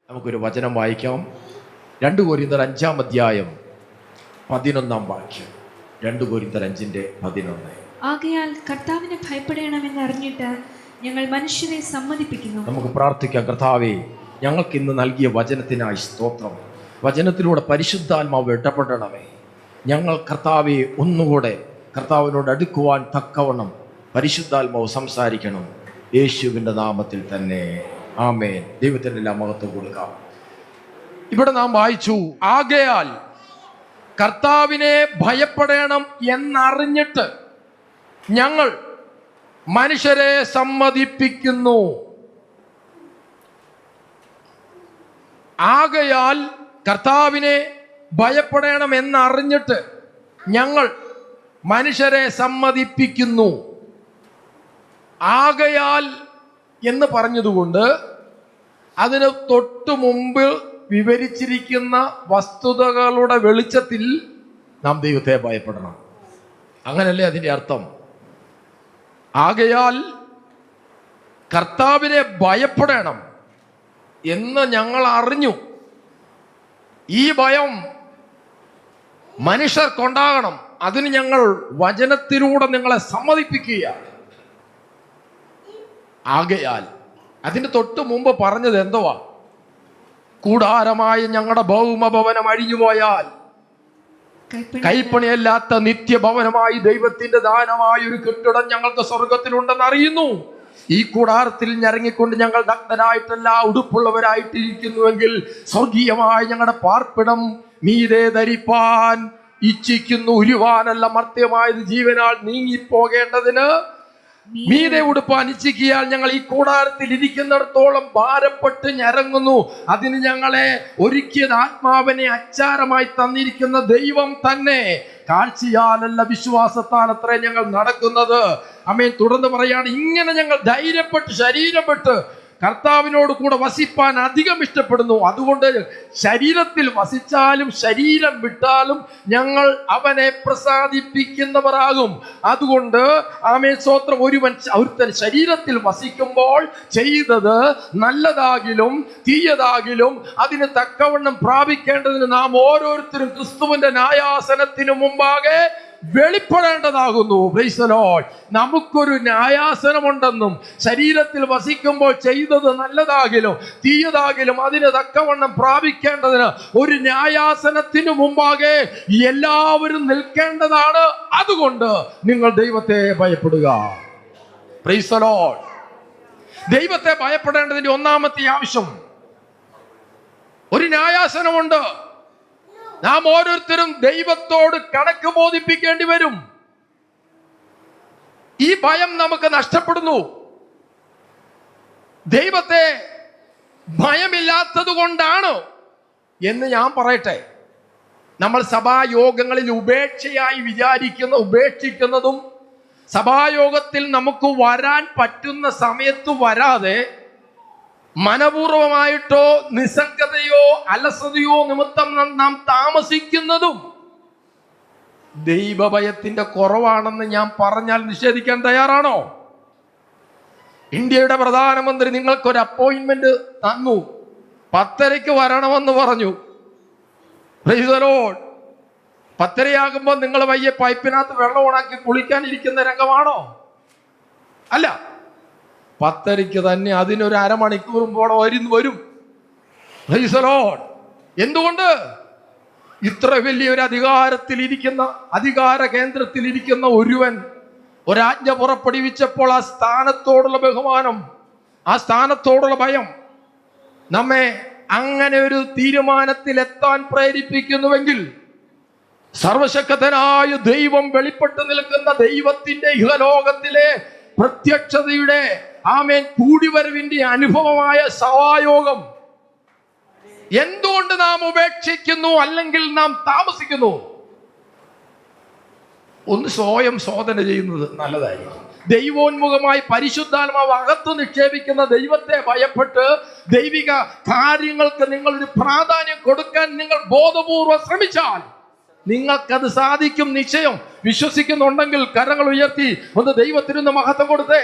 നമുക്കൊരു വചനം വായിക്കാം. 2 കൊരിന്ത്യർ 5-ാം അധ്യായം 11-ാം വാക്യം. 2 കൊരിന്ത്യർ 5:11. ആകയാൽ കർത്താവിനെ ഭയപ്പെടണമെന്ന് അറിഞ്ഞിട്ട് ഞങ്ങൾ മനുഷ്യരെ സമ്മതിപ്പിക്കുന്നു. നമുക്ക് പ്രാർത്ഥിക്കാം. കർത്താവേ, ഞങ്ങൾക്ക് ഇന്ന് നൽകിയ വചനത്തിനായി സ്തോത്രം. വചനത്തിലൂടെ പരിശുദ്ധാത്മാവ് ഇടപെടണമേ. ഞങ്ങൾ കർത്താവെ ഒന്നുകൂടെ കർത്താവിനോട് അടുക്കുവാൻ തക്കവണ്ണം പരിശുദ്ധാത്മാവ് സംസാരിക്കണം. യേശുവിൻ്റെ നാമത്തിൽ തന്നെ ആമേൻ. ദൈവത്തിൻ്റെ എല്ലാ മഹത്വം കൊടുക്കാം. ഇവിടെ നാം വായിച്ചു, ആകയാൽ കർത്താവിനെ ഭയപ്പെടണം എന്നറിഞ്ഞിട്ട് ഞങ്ങൾ മനുഷ്യരെ സമ്മതിപ്പിക്കുന്നു. ആകയാൽ കർത്താവിനെ ഭയപ്പെടണം എന്നറിഞ്ഞിട്ട് ഞങ്ങൾ മനുഷ്യരെ സമ്മതിപ്പിക്കുന്നു. ആകയാൽ എന്ന് പറഞ്ഞതുകൊണ്ട് അതിന് തൊട്ടു മുമ്പ് വിവരിച്ചിരിക്കുന്ന വസ്തുതകളുടെ വെളിച്ചത്തിൽ നാം ദൈവത്തെ ഭയപ്പെടണം. അങ്ങനല്ലേ അതിൻ്റെ അർത്ഥം? ആകയാൽ കർത്താവിനെ ഭയപ്പെടണം എന്ന് ഞങ്ങൾ അറിഞ്ഞു. ഈ ഭയം മനുഷ്യർക്കുണ്ടാകണം. അതിന് ഞങ്ങൾ വചനത്തിലൂടെ നിങ്ങളെ സമ്മതിപ്പിക്കുകയാണ്. ആകയാൽ അതിന് തൊട്ട് മുമ്പ് പറഞ്ഞത് എന്തുവാ? കൂടാരമായ ഞങ്ങളുടെ ഭൗമഭവനം അഴിഞ്ഞുപോയാൽ കൈപ്പണിയല്ലാത്ത നിത്യഭവനമായി ദൈവത്തിന്റെ ദാനമായ ഒരു കെട്ടിടം ഞങ്ങൾക്ക് സ്വർഗത്തിലുണ്ടെന്ന് അറിയുന്നു. ഈ കൂടാരത്തിൽ ഞരങ്ങിക്കൊണ്ട് ഞങ്ങൾ നഗ്നരായിട്ടല്ല ഉടുപ്പുള്ളവരായിട്ടിരിക്കുന്നുവെങ്കിൽ സ്വർഗീയമായ ഞങ്ങളുടെ പാർപ്പിടം മീതെ ധരിപ്പാൻ ഇച്ഛിക്കുന്നു. ഉരുവാനല്ല മർത്യമായത് ജീവനാൽ നീങ്ങിപ്പോകേണ്ടതിന് മീതെ ഉടുപ്പാൻ ഇച്ഛിക്കിയാൽ ഞങ്ങൾ ഈ കൂടാരത്തിൽ ഇരിക്കുന്നിടത്തോളം ഭാരപ്പെട്ട് ഞരങ്ങുന്നു. അതിന് ഞങ്ങളെ ഒരുക്കിയത് ആത്മാവിനെ അച്ചാരമായി തന്നിരിക്കുന്ന ദൈവം തന്നെ. കാഴ്ചയാലല്ല വിശ്വാസത്താൽ അത്രേ ഞങ്ങൾ നടക്കുന്നത്. ആമേൻ. തുടർന്ന് പറയാണ്, ഇങ്ങനെ ഞങ്ങൾ ധൈര്യപ്പെട്ട് ശരീരം വിട്ട് കർത്താവിനോട് കൂടെ വസിപ്പാൻ അധികം ഇഷ്ടപ്പെടുന്നു. അതുകൊണ്ട് ശരീരത്തിൽ വസിച്ചാലും ശരീരം വിട്ടാലും ഞങ്ങൾ അവനെ പ്രസാദിപ്പിക്കുന്നവരാകും. അതുകൊണ്ട് ആമേൻ സ്തോത്രം, ഒരുത്തൻ ശരീരത്തിൽ വസിക്കുമ്പോൾ ചെയ്തത് നല്ലതാകിലും തീയതാകിലും അതിന് തക്കവണ്ണം പ്രാപിക്കേണ്ടതിന് നാം ഓരോരുത്തരും ക്രിസ്തുവിന്റെ ന്യായാസനത്തിനു മുമ്പാകെ വെളിപ്പെടേണ്ടതാകുന്നു. Price the Lord. നമുക്കൊരു ന്യായാസനമുണ്ടെന്നും ശരീരത്തിൽ വസിക്കുമ്പോൾ ചെയ്തത് നല്ലതാകിലും തീയതാകിലും അതിന് തക്കവണ്ണം പ്രാപിക്കേണ്ടതിന് ഒരു ന്യായാസനത്തിനു മുമ്പാകെ എല്ലാവരും നിൽക്കേണ്ടതാണ്. അതുകൊണ്ട് നിങ്ങൾ ദൈവത്തെ ഭയപ്പെടുക. Price the Lord. ദൈവത്തെ ഭയപ്പെടേണ്ടതിന്റെ ഒന്നാമത്തെ ആവശ്യം, ഒരു ന്യായാസനമുണ്ട്. നാം ഓരോരുത്തരും ദൈവത്തോട് കണക്ക് ബോധിപ്പിക്കേണ്ടി വരും. ഈ ഭയം നമുക്ക് നഷ്ടപ്പെടുന്നു. ദൈവത്തെ ഭയമില്ലാത്തത് കൊണ്ടാണ് എന്ന് ഞാൻ പറയട്ടെ. നമ്മൾ സഭായോഗങ്ങളിൽ ഉപേക്ഷിക്കുന്നതും സഭായോഗത്തിൽ നമുക്ക് വരാൻ പറ്റുന്ന സമയത്ത് വരാതെ മനപൂർവമായിട്ടോ നിസ്സംഗതയോ അലസതയോ നിമിത്തം നാം താമസിക്കുന്നതും ദൈവഭയത്തിന്റെ കുറവാണെന്ന് ഞാൻ പറഞ്ഞാൽ നിഷേധിക്കാൻ തയ്യാറാണോ? ഇന്ത്യയുടെ പ്രധാനമന്ത്രി നിങ്ങൾക്കൊരു അപ്പോയിന്റ്മെന്റ് തന്നു, 10:30 വരണമെന്ന് പറഞ്ഞു. Price the Lord. 10:30 നിങ്ങൾ വയ്യ പൈപ്പിനകത്ത് വെള്ളം ഉണക്കി കുളിക്കാനിരിക്കുന്ന രംഗമാണോ? അല്ല. 10:30 തന്നെ അതിനൊരു അരമണിക്കൂറും കൂടെ വരും. Price the Lord. എന്തുകൊണ്ട്? ഇത്ര വലിയൊരു അധികാര കേന്ദ്രത്തിലിരിക്കുന്ന ഒരുവൻ ഒരാജ്ഞ പുറപ്പെടുവിച്ചപ്പോൾ ആ സ്ഥാനത്തോടുള്ള ബഹുമാനം, ആ സ്ഥാനത്തോടുള്ള ഭയം നമ്മെ അങ്ങനെ ഒരു തീരുമാനത്തിലെത്താൻ പ്രേരിപ്പിക്കുന്നുവെങ്കിൽ, സർവശക്തനായ ദൈവം വെളിപ്പെട്ട് നിൽക്കുന്ന ദൈവത്തിന്റെ ഇഹലോകത്തിലെ പ്രത്യക്ഷതയുടെ ആമേൻ കൂടിവരവിന്റെ അനുഭവമായ സഭായോഗം എന്തുകൊണ്ട് നാം ഉപേക്ഷിക്കുന്നു, അല്ലെങ്കിൽ നാം താമസിക്കുന്നു? ഒന്ന് സ്വയം ശോധന ചെയ്യുന്നത് നല്ലതായിരിക്കും. ദൈവോന്മുഖമായി പരിശുദ്ധാത്മാവ് അകത്തു നിക്ഷേപിക്കുന്ന ദൈവത്തെ ഭയപ്പെട്ട് ദൈവിക കാര്യങ്ങൾക്ക് നിങ്ങളൊരു പ്രാധാന്യം കൊടുക്കാൻ നിങ്ങൾ ബോധപൂർവ്വം ശ്രമിച്ചാൽ നിങ്ങൾക്കത് സാധിക്കും. നിശ്ചയം. വിശ്വസിക്കുന്നുണ്ടെങ്കിൽ കരങ്ങൾ ഉയർത്തി ഒന്ന് ദൈവത്തിനൊന്ന് മഹത്വം കൊടുത്തേ.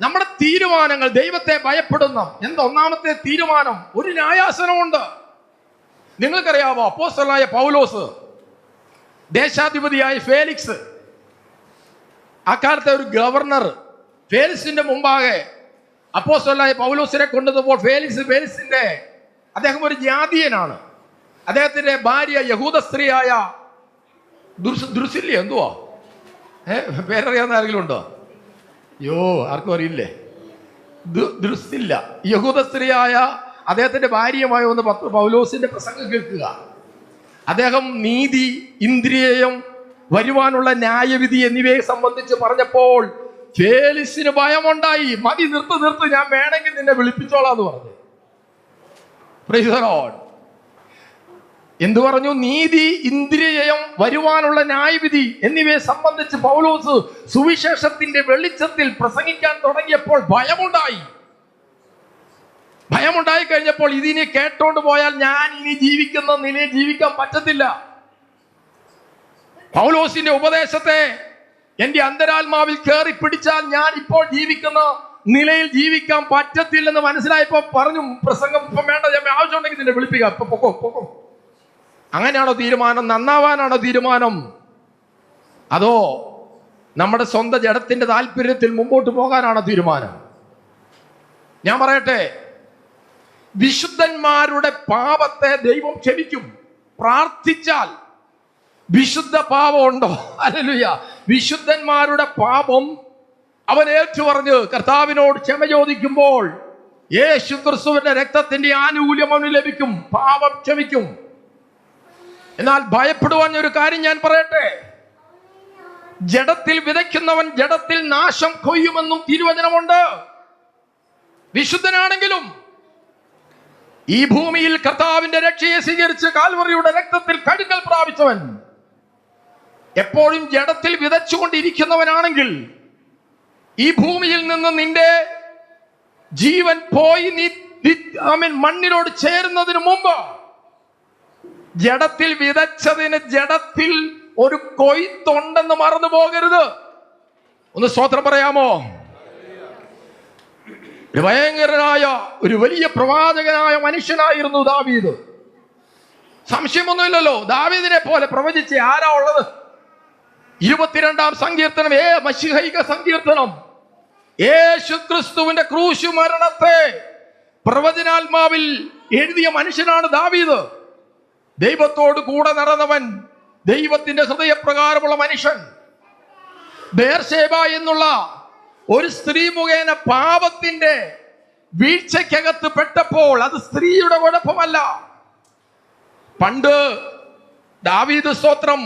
നമ്മുടെ തീരുമാനങ്ങൾ ദൈവത്തെ ഭയപ്പെടുന്ന ഒന്നാമത്തെ തീരുമാനം, ഒരു ന്യായാസനമുണ്ട്. നിങ്ങൾക്കറിയാമോ, അപ്പോസ്തലനായ പൗലോസ്, ദേശാധിപതിയായ ഫേലിക്സ്, അക്കാലത്തെ ഒരു ഗവർണർ, ഫേലിക്സിന്റെ മുമ്പാകെ അപ്പോസ്തലനായ പൗലോസിനെ കൊണ്ടുവന്നപ്പോൾ ഫേലിക്സിന്റെ അദ്ദേഹം ഒരു ജാതീയനാണ്. അദ്ദേഹത്തിന്റെ ഭാര്യ യഹൂദ സ്ത്രീയായ ദുർസില്ല, എന്തുവാ പേരറിയാവുന്ന ആരെങ്കിലും ഉണ്ടോ? ആർക്കും അറിയില്ലേ? ദുർസില്ല, യഹൂദ സ്ത്രീയായ അദ്ദേഹത്തിന്റെ ഭാര്യയുമായി ഒന്ന് പൗലോസിന്റെ പ്രസംഗം കേൾക്കുക. അദ്ദേഹം നീതി, ഇന്ദ്രിയം, വരുവാനുള്ള ന്യായവിധി എന്നിവയെ സംബന്ധിച്ച് പറഞ്ഞപ്പോൾ ഫേലിക്സിന് ഭയമുണ്ടായി. മതി, നിർത്ത്, ഞാൻ വേണമെങ്കിൽ നിന്നെ വിളിപ്പിച്ചോളാന്ന് പറഞ്ഞു. Price the Lord. എന്തു പറഞ്ഞു? നീതി, ഇന്ദ്രിയം, വരുവാനുള്ള ന്യായവിധി എന്നിവയെ സംബന്ധിച്ച് പൗലോസ് സുവിശേഷത്തിന്റെ വെളിച്ചത്തിൽ പ്രസംഗിക്കാൻ തുടങ്ങിയപ്പോൾ ഭയമുണ്ടായി കഴിഞ്ഞപ്പോൾ ഇതിനെ കേട്ടോണ്ട് പോയാൽ ഞാൻ ഇനി ജീവിക്കുന്ന നിലയിൽ ജീവിക്കാൻ പറ്റത്തില്ല. പൗലോസിന്റെ ഉപദേശത്തെ എന്റെ അന്തരാത്മാവിൽ കയറി പിടിച്ചാൽ ഞാൻ ഇപ്പോൾ ജീവിക്കുന്ന നിലയിൽ ജീവിക്കാൻ പറ്റത്തില്ലെന്ന് മനസ്സിലായപ്പോ പറഞ്ഞു, പ്രസംഗം ഇപ്പം വേണ്ട, ഞാൻ ആവശ്യമുണ്ടെങ്കിൽ നിന്നെ വിളിപ്പിക്കാം, ഇപ്പൊ പൊക്കോ. അങ്ങനെയാണോ തീരുമാനം? നന്നാവാനാണോ തീരുമാനം? അതോ നമ്മുടെ സ്വന്തം ജഡത്തിന്റെ താല്പര്യത്തിൽ മുമ്പോട്ട് പോകാനാണോ തീരുമാനം? ഞാൻ പറയട്ടെ, വിശുദ്ധന്മാരുടെ പാപത്തെ ദൈവം ക്ഷമിക്കും. പ്രാർത്ഥിച്ചാൽ വിശുദ്ധ പാപമുണ്ടോ? ഹല്ലേലൂയ. വിശുദ്ധന്മാരുടെ പാപം അവൻ ഏറ്റുപറഞ്ഞ് കർത്താവിനോട് ക്ഷമ ചോദിക്കുമ്പോൾ യേശു ക്രിസ്തുവിന്റെ രക്തത്തിന്റെ ആനുകൂല്യം അവന് ലഭിക്കും, പാപം ക്ഷമിക്കും. എന്നാൽ ഭയപ്പെടുവാൻ ഒരു കാര്യം ഞാൻ പറയട്ടെ, ജഡത്തിൽ വിതയ്ക്കുന്നവൻ ജഡത്തിൽ നാശം കൊയ്യുമെന്നും തിരുവചനമുണ്ട്. വിശുദ്ധനാണെങ്കിലും ഈ ഭൂമിയിൽ കർത്താവിന്റെ രക്ഷയെ സ്വീകരിച്ച് കാൽവറിയുടെ രക്തത്തിൽ കഴുകൽ പ്രാപിച്ചവൻ എപ്പോഴും ജഡത്തിൽ വിതച്ചുകൊണ്ടിരിക്കുന്നവനാണെങ്കിൽ ഈ ഭൂമിയിൽ നിന്ന് നിന്റെ ജീവൻ പോയി നീ മണ്ണിനോട് ചേരുന്നതിന് മുമ്പ് ജഡത്തിൽ വിതച്ചതിന് ജഡത്തിൽ ഒരു കൊയ്ത്തുണ്ടെന്ന് മറന്നു പോകരുത്. ഒന്ന് സ്തോത്രം പറയാമോ? ഒരു ഭയങ്കരനായ ഒരു വലിയ പ്രവാചകനായ മനുഷ്യനായിരുന്നു ദാവീദ്. സംശയമൊന്നുമില്ലല്ലോ, ദാവീദിനെ പോലെ പ്രവചിച്ച ആരാ ഉള്ളത്? 22-ാം സങ്കീർത്തനം, മശിഹൈക സങ്കീർത്തനം, യേശു ക്രിസ്തുവിന്റെ ക്രൂശു മരണത്തെ പ്രവചനാത്മാവിൽ എഴുതിയ മനുഷ്യനാണ് ദാവീദ്. ദൈവത്തോട് കൂടെ നടന്നവൻ, ദൈവത്തിന്റെ ഹൃദയപ്രകാരമുള്ള മനുഷ്യൻ. ബേർശേബ എന്നുള്ള ഒരു സ്ത്രീ മുഖേന പാപത്തിന്റെ വീഴ്ചയ്ക്കകത്ത് പെട്ടപ്പോൾ അത് സ്ത്രീയുടെ കുഴപ്പമല്ല. പണ്ട് ദാവീദ് സ്തോത്രം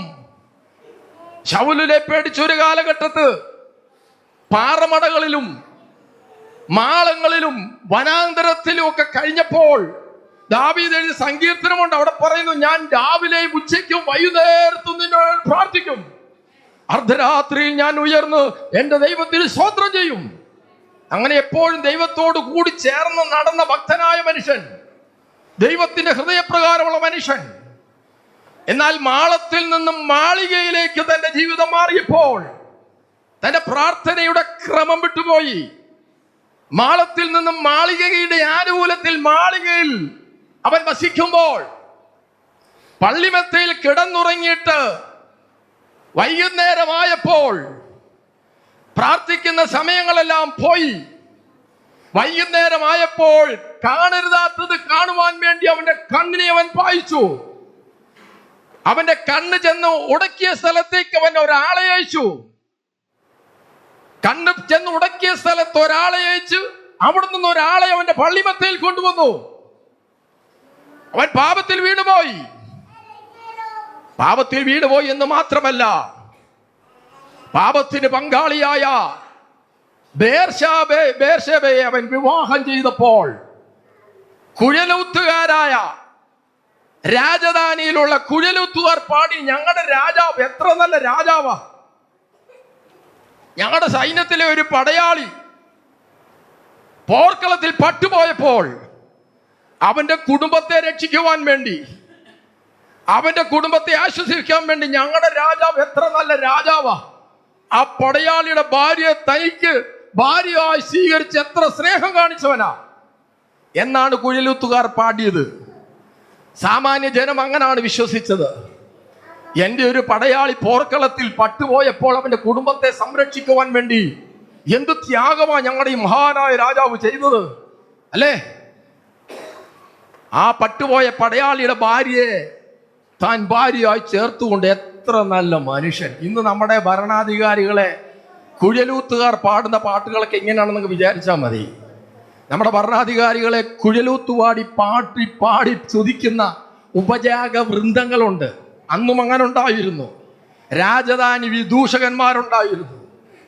ശൗലിനെ പേടിച്ചൊരു കാലഘട്ടത്ത് പാറമടകളിലും മാളങ്ങളിലും വനാന്തരത്തിലും ഒക്കെ കഴിഞ്ഞപ്പോൾ ദാവീദ് എഴുതിയ സങ്കീർത്തനമുണ്ട്. അവിടെ പറയുന്നു, ഞാൻ രാവിലെയും ഉച്ചയ്ക്കും വൈകുന്നേരത്തും നിന്നോട് പ്രാർത്ഥിക്കും, അർദ്ധരാത്രിയിൽ ഞാൻ ഉയർന്ന് എന്റെ ദൈവത്തിന് സ്തോത്രം ചെയ്യും. അങ്ങനെ എപ്പോഴും ദൈവത്തോട് കൂടി ചേർന്ന് നടന്ന ഭക്തനായ മനുഷ്യൻ, ദൈവത്തിന്റെ ഹൃദയപ്രകാരമുള്ള മനുഷ്യൻ. എന്നാൽ മാളത്തിൽ നിന്നും മാളികയിലേക്ക് തന്റെ ജീവിതം മാറിയപ്പോൾ തന്റെ പ്രാർത്ഥനയുടെ ക്രമം വിട്ടുപോയി. മാളത്തിൽ നിന്നും മാളികയുടെ ആനുകൂല്യത്തിൽ മാളികയിൽ അവൻ വസിക്കുമ്പോൾ പള്ളിമെത്തയിൽ കിടന്നുറങ്ങിയിട്ട് വൈകുന്നേരമായപ്പോൾ പ്രാർത്ഥിക്കുന്ന സമയങ്ങളെല്ലാം പോയി. വൈകുന്നേരമായപ്പോൾ കാണരുതാത്തത് കാണുവാൻ വേണ്ടി അവന്റെ കണ്ണിനെ അവൻ പായിച്ചു. അവന്റെ കണ്ണ് ചെന്ന് ഉടക്കിയ സ്ഥലത്തേക്ക് അവൻ ഒരാളെ അയച്ചു. കണ്ണ് ചെന്ന് ഉടക്കിയ സ്ഥലത്ത് ഒരാളെ അയച്ച് അവിടെ നിന്ന് ഒരാളെ അവന്റെ പള്ളിമത്തയിൽ കൊണ്ടുവന്നു. അവൻ പാപത്തിൽ വീണുപോയി. പാപത്തിൽ വീണുപോയി എന്ന് മാത്രമല്ല, പാപത്തിന് പങ്കാളിയായ ബേർശേബയെ അവൻ വിവാഹം ചെയ്തപ്പോൾ കുഴലൂത്തുകാരായ രാജധാനിയിലുള്ള കുഴലൂത്തുകാർ പാടി, ഞങ്ങളുടെ രാജാവ് എത്ര നല്ല രാജാവാ, ഞങ്ങളുടെ സൈന്യത്തിലെ ഒരു പടയാളി പോർക്കളത്തിൽ പട്ടുപോയപ്പോൾ അവന്റെ കുടുംബത്തെ രക്ഷിക്കുവാൻ വേണ്ടി, അവന്റെ കുടുംബത്തെ ആശ്വസിക്കാൻ വേണ്ടി ഞങ്ങളുടെ രാജാവ് എത്ര നല്ല രാജാവാ, ആ പടയാളിയുടെ ഭാര്യയെ തനിക്ക് ഭാര്യയായി സ്വീകരിച്ച് എത്ര സ്നേഹം കാണിച്ചവനാ എന്നാണ് കുഴലൂത്തുകാർ പാടിയത്. സാമാന്യ ജനം അങ്ങനാണ് വിശ്വസിച്ചത്. എന്റെ ഒരു പടയാളി പോർക്കളത്തിൽ പട്ടുപോയപ്പോൾ അവന്റെ കുടുംബത്തെ സംരക്ഷിക്കുവാൻ വേണ്ടി എന്ത് ത്യാഗമാണ് ഞങ്ങളുടെ ഈ മഹാനായ രാജാവ് ചെയ്തത്, അല്ലേ? ആ പട്ടുപോയ പടയാളിയുടെ ഭാര്യയെ താൻ ഭാര്യയായി ചേർത്തുകൊണ്ട് എത്ര നല്ല മനുഷ്യൻ. ഇന്ന് നമ്മുടെ ഭരണാധികാരികളെ കുഴലൂത്തുകാർ പാടുന്ന പാട്ടുകളൊക്കെ എങ്ങനെയാണെന്ന് വിചാരിച്ചാൽ മതി. നമ്മുടെ ഭരണാധികാരികളെ കുഴലൂത്തുപാടി പാടി പാടി സ്തുതിക്കുന്ന ഉപജാഗ വൃന്ദങ്ങളുണ്ട്. അന്നും അങ്ങനെ ഉണ്ടായിരുന്നു. രാജധാനി വിദൂഷകന്മാരുണ്ടായിരുന്നു.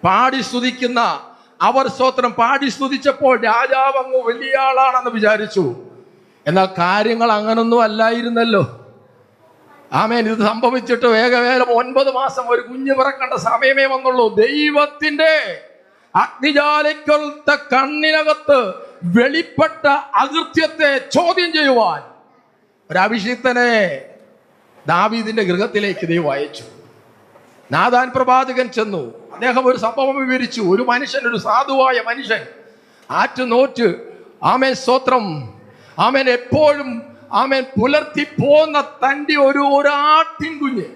പാടി സ്തുതിക്കുന്ന അവർ സ്തോത്രം പാടി സ്തുതിച്ചപ്പോൾ രാജാവ് അങ്ങ് വലിയ ആളാണെന്ന് വിചാരിച്ചു. എന്നാൽ കാര്യങ്ങൾ അങ്ങനൊന്നും അല്ലായിരുന്നല്ലോ. ആമേൻ. ഇത് സംഭവിച്ചിട്ട് വേഗം 9 മാസം ഒരു കുഞ്ഞ് പിറക്കേണ്ട സമയമേ വന്നുള്ളൂ. ദൈവത്തിന്റെ അഗ്നിജാലയ്ക്കൊത്ത കണ്ണിനകത്ത് വെളിപ്പെട്ട അകൃത്യത്തെ ചോദ്യം ചെയ്യുവാൻ ഒരു അഭിഷിക്തനെ ദാവീദിന്റെ ഗൃഹത്തിലേക്ക് ദൈവം അയച്ചു. നാഥാൻ പ്രവാചകൻ ചെന്നു. അദ്ദേഹം ഒരു സംഭവം വിവരിച്ചു. ഒരു മനുഷ്യൻ, ഒരു സാധുവായ മനുഷ്യൻ ആറ്റുനോറ്റ് ആമേൻ സ്തോത്രം ആമേൻ എപ്പോഴും ആമേൻ പുലർത്തി പോന്ന തൻ്റെ ഒരു ആട്ടിൻ കുഞ്ഞ്,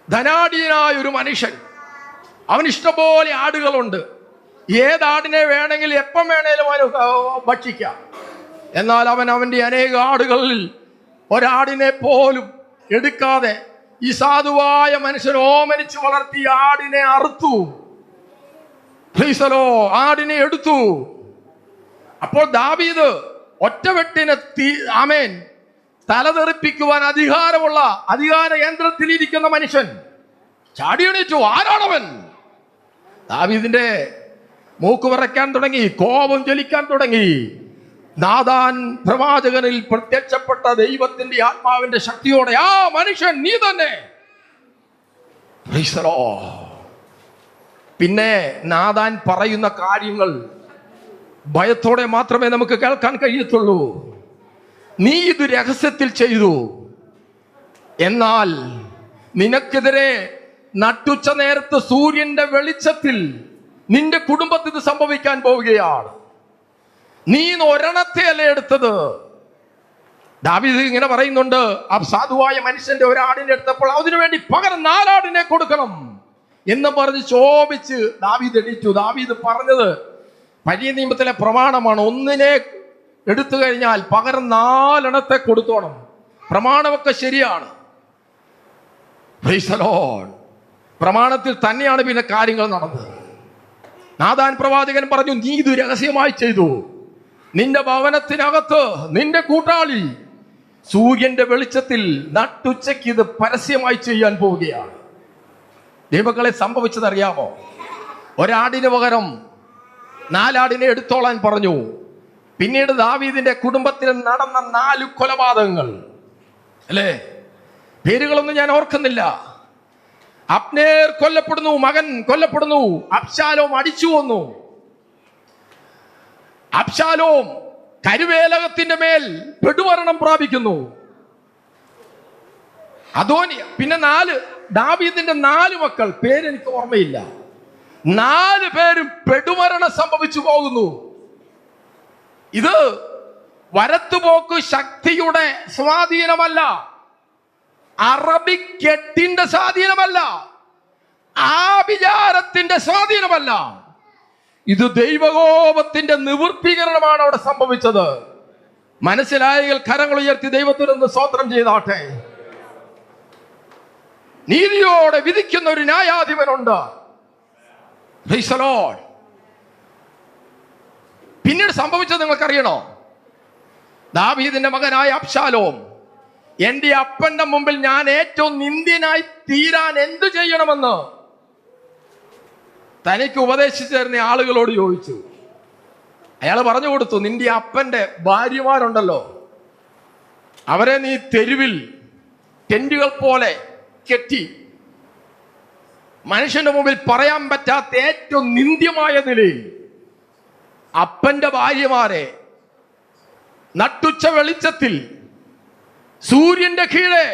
ധനാഢ്യനായ ഒരു മനുഷ്യൻ, അവന് ഇഷ്ടംപോലെ ആടുകളുണ്ട്. ഏതാടിനെ വേണമെങ്കിലും എപ്പം വേണേലും അവന് ഭക്ഷിക്കാം. എന്നാൽ അവൻ്റെ അനേക ആടുകളിൽ ഒരാടിനെ പോലും എടുക്കാതെ ഈ സാധുവായ മനുഷ്യൻ ഓമനിച്ചു വളർത്തിയ ആടിനെ അറുത്തു. പ്രീസലോ, ആടിനെ എടുത്തു. അപ്പോൾ ദാവീദ് ഒറ്റവെട്ടിനെ ആമേൻ തലതെറിപ്പിക്കുവാൻ അധികാരമുള്ള അധികാര യന്ത്രത്തിലിരിക്കുന്ന മനുഷ്യൻ ചാടി എണീറ്റു. ആരാണവൻ? ദാവീദിന്റെ മൂക്ക് വിറയ്ക്കാൻ തുടങ്ങി, കോപം ജ്വലിക്കാൻ തുടങ്ങി. നാഥാൻ പ്രവാചകനിൽ പ്രത്യക്ഷപ്പെട്ട ദൈവത്തിന്റെ ആത്മാവിന്റെ ശക്തിയോടെ, ആ മനുഷ്യൻ നീ തന്നെ. പിന്നെ നാഥാൻ പറയുന്ന കാര്യങ്ങൾ ഭയത്തോടെ മാത്രമേ നമുക്ക് കേൾക്കാൻ കഴിയത്തുള്ളൂ. നീ ഇത് രഹസ്യത്തിൽ ചെയ്തു, എന്നാൽ നിനക്കെതിരെ നട്ടുച്ച നേരത്ത് സൂര്യന്റെ വെളിച്ചത്തിൽ നിന്റെ കുടുംബത്തിൽ ഇത് സംഭവിക്കാൻ പോവുകയാണ്. നീ ഒരെണ്ണത്തെ അല്ലേ എടുത്തത്. ദാവീദ് ഇങ്ങനെ പറയുന്നുണ്ട്, ആ സാധുവായ മനുഷ്യന്റെ ഒരാടിനെ എടുത്തപ്പോൾ അതിനു വേണ്ടി പകരം 4 ആടിനെ കൊടുക്കണം എന്ന് പറഞ്ഞ് ശോഭിച്ച് ദാവീദ് എണീറ്റു. ദാവീദ് പറഞ്ഞത് പഴയ നിയമത്തിലെ പ്രമാണമാണ്. ഒന്നിനെ എടുത്തു കഴിഞ്ഞാൽ പകരം 4 എണ്ണത്തെ കൊടുത്തോണം. പ്രമാണമൊക്കെ ശരിയാണ്. Price the Lord. പ്രമാണത്തിൽ തന്നെയാണ് പിന്നെ കാര്യങ്ങൾ നടന്നത്. നാഥാൻ പ്രവാചകൻ പറഞ്ഞു, നീ ഇത് രഹസ്യമായി ചെയ്തു. നിന്റെ ഭവനത്തിനകത്ത് നിന്റെ കൂട്ടാളി സൂര്യന്റെ വെളിച്ചത്തിൽ നട്ടുച്ചയ്ക്ക് ഇത് പരസ്യമായി ചെയ്യാൻ പോവുകയാണ്. ദൈവങ്ങളെ സംഭവിച്ചതറിയാമോ? ഒരാടിന് പകരം 4 ആടിനെ എടുത്തോളാൻ പറഞ്ഞു. പിന്നീട് ദാവീദിന്റെ കുടുംബത്തിൽ നടന്ന 4 കൊലപാതകങ്ങൾ അല്ലേ? പേരുകളൊന്നും ഞാൻ ഓർക്കുന്നില്ല. അബ്നേർ കൊല്ലപ്പെടുന്നു, മകൻ കൊല്ലപ്പെടുന്നു. അബ്ശാലോം അടിച്ചു കൊന്നു. അബ്ശാലോം കരുവേലകത്തിന്റെ മേൽ പെടുമരണം പ്രാപിക്കുന്നു. അദോനിയ. പിന്നെ 4 ദാവീദിന്റെ 4 മക്കൾ, പേരെനിക്ക് ഓർമ്മയില്ല. 4 പേരും പെടുമരണം സംഭവിച്ചു പോകുന്നു. ഇത് വരത്തുപോക്ക് ശക്തിയുടെ സ്വാധീനമല്ല, അറബിക്കെട്ടിന്റെ സ്വാധീനമല്ല, ആഭിചാരത്തിന്റെ സ്വാധീനമല്ല. ഇത് ദൈവകോപത്തിന്റെ നിവൃത്തീകരണമാണ് അവിടെ സംഭവിച്ചത്. മനസ്സിലായെങ്കിൽ കരങ്ങൾ ഉയർത്തി ദൈവത്തിനൊന്ന് സ്തോത്രം ചെയ്താട്ടെ. നീതിയോടെ വിധിക്കുന്ന ഒരു ന്യായാധിപനുണ്ട്. Price the Lord. പിന്നീട് സംഭവിച്ചത് നിങ്ങൾക്കറിയണോ? ദാവീദിന്റെ മകനായ അബ്ശാലോം, എന്റെ അപ്പന്റെ മുമ്പിൽ ഞാൻ ഏറ്റവും നിന്ദ്യനായി തീരാൻ എന്തു ചെയ്യണമെന്ന് തനിക്ക് ഉപദേശിച്ചു തരുന്ന ആളുകളോട് ചോദിച്ചു. അയാൾ പറഞ്ഞു കൊടുത്തു, നിന്റെ അപ്പന്റെ ഭാര്യമാരുണ്ടല്ലോ, അവരെ നീ തെരുവിൽ ടെന്റുകൾ പോലെ കെട്ടി മനുഷ്യന്റെ മുമ്പിൽ പറയാൻ പറ്റാത്ത ഏറ്റവും നിന്ദ്യമായ നിലയിൽ അപ്പന്റെ ഭാര്യമാരെ നട്ടുച്ച വെളിച്ചത്തിൽ സൂര്യന്റെ കീഴെ